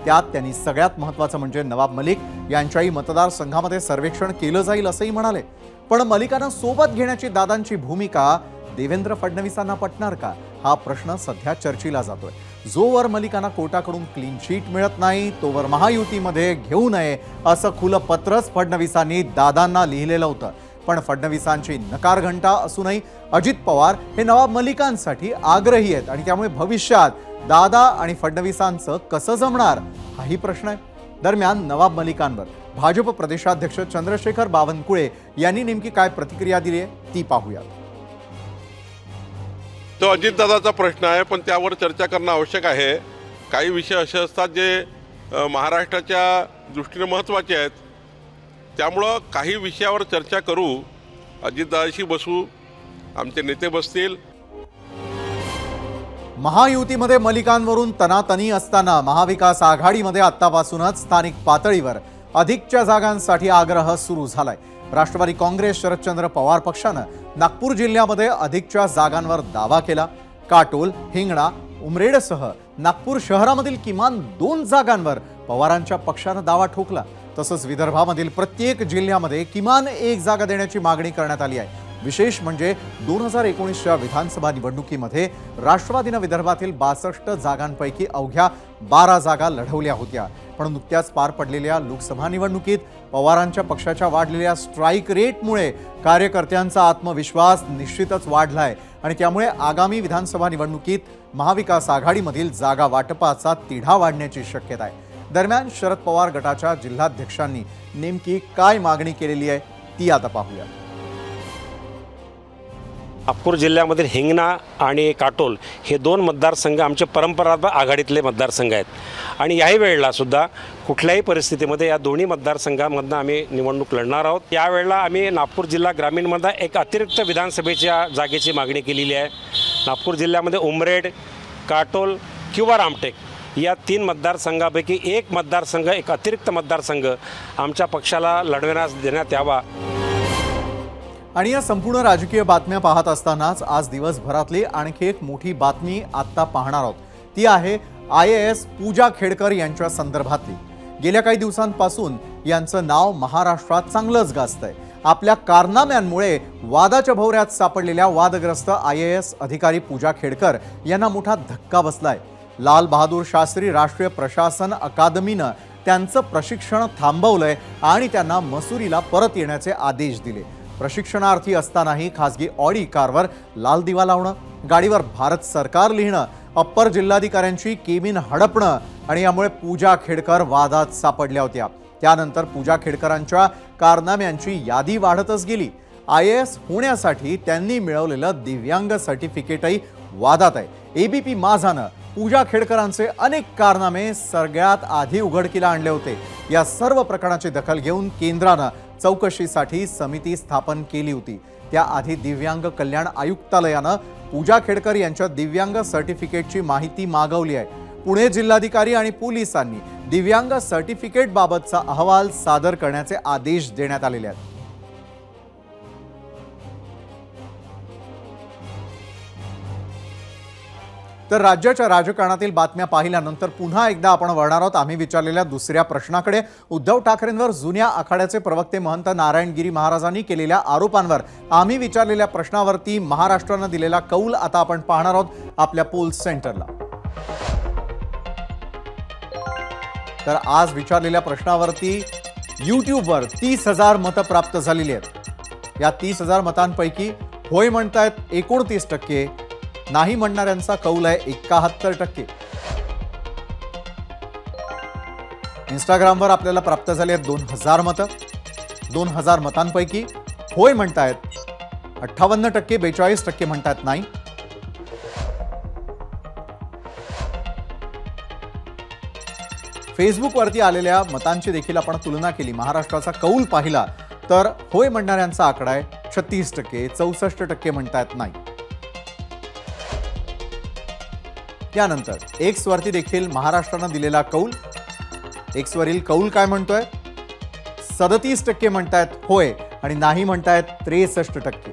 त्यात त्यांनी सगळ्यात महत्त्वाचं म्हणजे नवाब मलिक यांच्याही मतदारसंघामध्ये सर्वेक्षण केलं जाईल असंही म्हणाले. पण मलिकांना सोबत घेण्याची दादांची भूमिका देवेंद्र फडणवीसांना पटणार का, हा प्रश्न सध्या चर्चेला जातोय. जोवर मलिकांना कोर्टाकडून क्लीन चिट मिळत नाही तोवर महायुतीमध्ये घेऊ नये असं खुलं पत्रच फडणवीसांनी दादांना लिहिलेलं होतं. पण फडणवीसांची नकार घंटा असूनही अजित पवार हे नवाब मलिकांसाठी आग्रही आहेत आणि त्यामुळे भविष्यात दादा आणि फडणवीसांचं कसं जमणार हाही प्रश्न आहे. दरम्यान नवाब मलिकांवर भाजप प्रदेशाध्यक्ष चंद्रशेखर बावनकुळे यांनी नेमकी काय प्रतिक्रिया दिली आहे ती पाहूया. तो अजितदादाचा प्रश्न आहे, पण त्यावर चर्चा करणं आवश्यक आहे. काही विषय असे असतात जे महाराष्ट्राच्या दृष्टीने महत्त्वाचे आहेत. त्यामुळं काही विषयावर चर्चा करू, अजितदादाशी बसू, आमचे नेते बसतील. महायुतीमध्ये मलिकांवरून तनातनी असताना महाविकास आघाडीमध्ये आत्तापासूनच स्थानिक पातळीवर अधिकच्या जागांसाठी आग्रह सुरू झालाय. राष्ट्रवादी काँग्रेस शरदचंद्र पवार पक्षानं नागपूर जिल्ह्यामध्ये अधिकच्या जागांवर दावा केला. काटोल, हिंगणा, उमरेडसह नागपूर शहरामधील किमान 2 जागांवर पवारांच्या पक्षानं दावा ठोकला. तसंच विदर्भामधील प्रत्येक जिल्ह्यामध्ये किमान 1 जागा देण्याची मागणी करण्यात आली आहे. विशेष म्हणजे 2019च्या विधानसभा निवडणुकीमध्ये राष्ट्रवादीनं विदर्भातील 62 जागांपैकी अवघ्या 12 जागा लढवल्या होत्या. पण नुकत्याच पार पडलेल्या लोकसभा निवडणुकीत पवारांच्या पक्षाच्या वाढलेल्या स्ट्राईक रेटमुळे कार्यकर्त्यांचा आत्मविश्वास निश्चितच वाढलाय आणि त्यामुळे आगामी विधानसभा निवडणुकीत महाविकास आघाडीमधील जागा वाटपाचा तिढा वाढण्याची शक्यता आहे. दरम्यान शरद पवार गटाच्या जिल्हाध्यक्षांनी नेमकी काय मागणी केलेली आहे ती आता पाहूया. नागपूर जिल्ह्यामधील हिंगणा आणि काटोल हे 2 मतदारसंघ आमचे परंपरागत आघाडीतले मतदारसंघ आहेत आणि याही वेळेला सुद्धा कुठल्याही परिस्थितीमध्ये या दोन्ही मतदारसंघांमधनं आम्ही निवडणूक लढणार आहोत. यावेळेला आम्ही नागपूर जिल्हा ग्रामीणमध्ये एक अतिरिक्त विधानसभेच्या जागेची मागणी केलेली आहे. नागपूर जिल्ह्यामध्ये उमरेड, काटोल किंवा रामटेक या 3 मतदारसंघापैकी एक मतदारसंघ, एक अतिरिक्त मतदारसंघ आमच्या पक्षाला लढवण्यास देण्यात यावा. आणि या संपूर्ण राजकीय बातम्या पाहत असतानाच आज दिवसभरातली आणखी एक मोठी बातमी आता पाहणार आहोत. ती आहे IAS पूजा खेडकर यांच्या संदर्भातली. गेल्या काही दिवसांपासून यांचं नाव महाराष्ट्रात चांगलंच गाजतंय. आपल्या कारनाम्यांमुळे वादाच्या भोवऱ्यात सापडलेल्या वादग्रस्त IAS अधिकारी पूजा खेडकर यांना मोठा धक्का बसलाय. लाल बहादूर शास्त्री राष्ट्रीय प्रशासन अकादमीनं त्यांचं प्रशिक्षण थांबवलंय आणि त्यांना मसुरीला परत येण्याचे आदेश दिले. प्रशिक्षणार्थी असतानाही खासगी ऑडी कारवर लाल दिवा लावणं, गाडीवर भारत सरकार लिहिणं, अप्पर जिल्हाधिकाऱ्यांची केबिन हडपणं आणि यामुळे पूजा खेडकर वादात सापडल्या होत्या. त्यानंतर पूजा खेडकरांच्या कारनाम्यांची यादी वाढतच गेली. IAS होण्यासाठी त्यांनी मिळवलेलं दिव्यांग सर्टिफिकेटही वादात आहे. ABP माझानं पूजा खेडकरांचे अनेक कारनामे सगळ्यात आधी उघडकीला आणले होते. या सर्व प्रकरणाची दखल घेऊन केंद्रानं चौकशीसाठी समिती स्थापन केली होती. त्याआधी दिव्यांग कल्याण आयुक्तालयानं पूजा खेडकर यांच्या दिव्यांग सर्टिफिकेटची माहिती मागवली आहे. पुणे जिल्हाधिकारी आणि पोलिसांनी दिव्यांग सर्टिफिकेट बाबतचा अहवाल सादर करण्याचे आदेश देण्यात आलेले आहेत. तर राज्याच्या राजकारणातील बातम्या पाहिल्यानंतर पुन्हा एकदा आपण वळणार आहोत आम्ही विचारलेल्या दुसऱ्या प्रश्नाकडे. उद्धव ठाकरेंवर जुन्या आखाड्याचे प्रवक्ते महंत नारायण गिरी महाराजांनी केलेल्या आरोपांवर आम्ही विचारलेल्या प्रश्नावरती महाराष्ट्रानं दिलेला कौल आता आपण पाहणार आहोत आपल्या पोल सेंटरला. तर आज विचारलेल्या प्रश्नावरती यूट्यूबवर 30,000 मतं प्राप्त झालेली आहेत. या 30,000 मतांपैकी होय म्हणतायत 29%, नाही म्हणणाऱ्यांचा कौल आहे 71%. इंस्टाग्रामवर आपल्याला प्राप्त झाली आहेत 2,000 मतं. 2,000 मतांपैकी होय म्हणतायत 58%, 42% म्हणतायत नाही. फेसबुकवरती आलेल्या मतांची देखील आपण तुलना केली, महाराष्ट्राचा कौल पाहिला तर होय म्हणणाऱ्यांचा आकडा आहे 36%, 64% म्हणतायत नाही. त्यानंतर एक्स वरती देखील महाराष्ट्रानं दिलेला कौल. एक्स वरील कौल काय म्हणतोय? 37% म्हणतायत होय आणि नाही म्हणतायत 63%.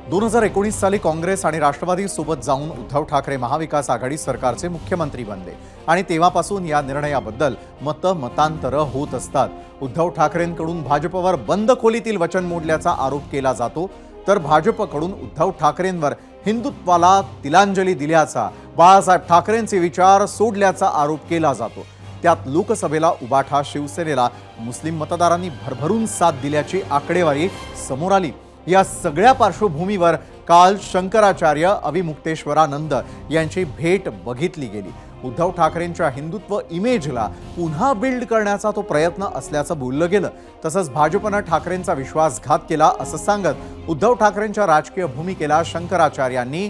2019 साली काँग्रेस आणि राष्ट्रवादी सोबत जाऊन उद्धव ठाकरे महाविकास आघाडी सरकारचे मुख्यमंत्री बनले आणि तेव्हापासून या निर्णयाबद्दल मतांतरं होत असतात. उद्धव ठाकरेंकडून भाजपवर बंद खोलीतील वचन मोडल्याचा आरोप केला जातो, तर भाजपकडून उद्धव ठाकरेंवर हिंदुत्वाला तिलांजली दिल्याचा, बाळासाहेब ठाकरेंचे विचार सोडल्याचा आरोप केला जातो. त्यात लोकसभेला उबाठा शिवसेनेला मुस्लिम मतदारांनी भरभरून साथ दिल्याची आकडेवारी समोर आली. या सगळ्या पार्श्वभूमीवर काल शंकराचार्य अविमुक्तेश्वरानंद यांची भेट बघितली गेली. उद्धव ठाकरेंच्या हिंदुत्व इमेजला पुन्हा बिल्ड करण्याचा तो प्रयत्न असल्याचं बोललं गेलं. तसंच भाजपनं ठाकरेंचा विश्वासघात केला असं सांगत उद्धव ठाकरेंच्या राजकीय भूमिकेला शंकराचार्यांनी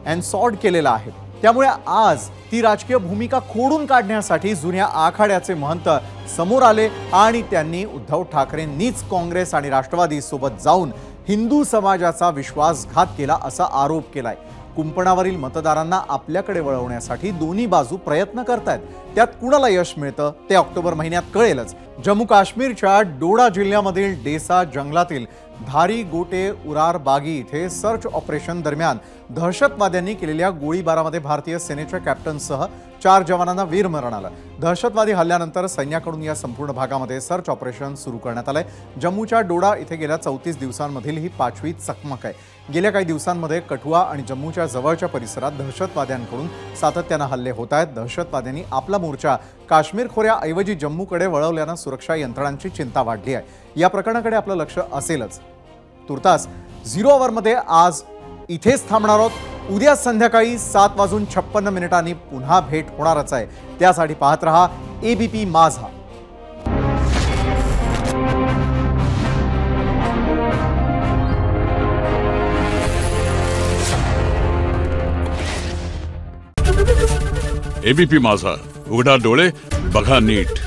अँड सॉर्ट केलेला आहे. त्यामुळे आज ती राजकीय भूमिका खोडून काढण्यासाठी जुन्या आखाड्याचे महंत समोर आले आणि त्यांनी उद्धव ठाकरेंनीच काँग्रेस आणि राष्ट्रवादी सोबत जाऊन हिंदू समाजाचा विश्वासघात केला असा आरोप केलाय. कुंपणावरील मतदारांना आपल्याकडे वळवण्यासाठी दोन्ही बाजू प्रयत्न करतायत. त्यात कुणाला यश मिळतं ते ऑक्टोबर महिन्यात कळेलच. जम्मू काश्मीरच्या डोडा जिल्ह्यामधील डेसा जंगलातील धारी गोटे उरार बागी इथे सर्च ऑपरेशन दरम्यान दहशतवाद्यांनी केलेल्या गोळीबारामध्ये भारतीय सेनेच्या कॅप्टनसह 4 जवानांना वीरमरण आलं. दहशतवादी हल्ल्यानंतर सैन्याकडून या संपूर्ण भागामध्ये सर्च ऑपरेशन सुरू करण्यात आलंय. जम्मूच्या डोडा इथे गेल्या 34 दिवसांमधील ही 5वी चकमक आहे. गेल्या काही दिवसांमध्ये कठुआ आणि जम्मूच्या जवळच्या परिसरात दहशतवाद्यांकडून सातत्यानं हल्ले होत आहेत. दहशतवाद्यांनी आपला मोर्चा काश्मीर खोऱ्याऐवजी जम्मूकडे वळवल्यानं सुरक्षा यंत्रणांची चिंता वाढली आहे. या प्रकरणाकडे आपलं लक्ष असेलच. तुर्तास 0 ओव्हरमध्ये आज इथेच थांबणार आहोत. उद्या संध्याकाळी 7:56 पुन्हा भेट होणारच आहे. त्यासाठी पाहत रहा ABP माझा. ABP माझा, उघडा डोळे बघा नीट.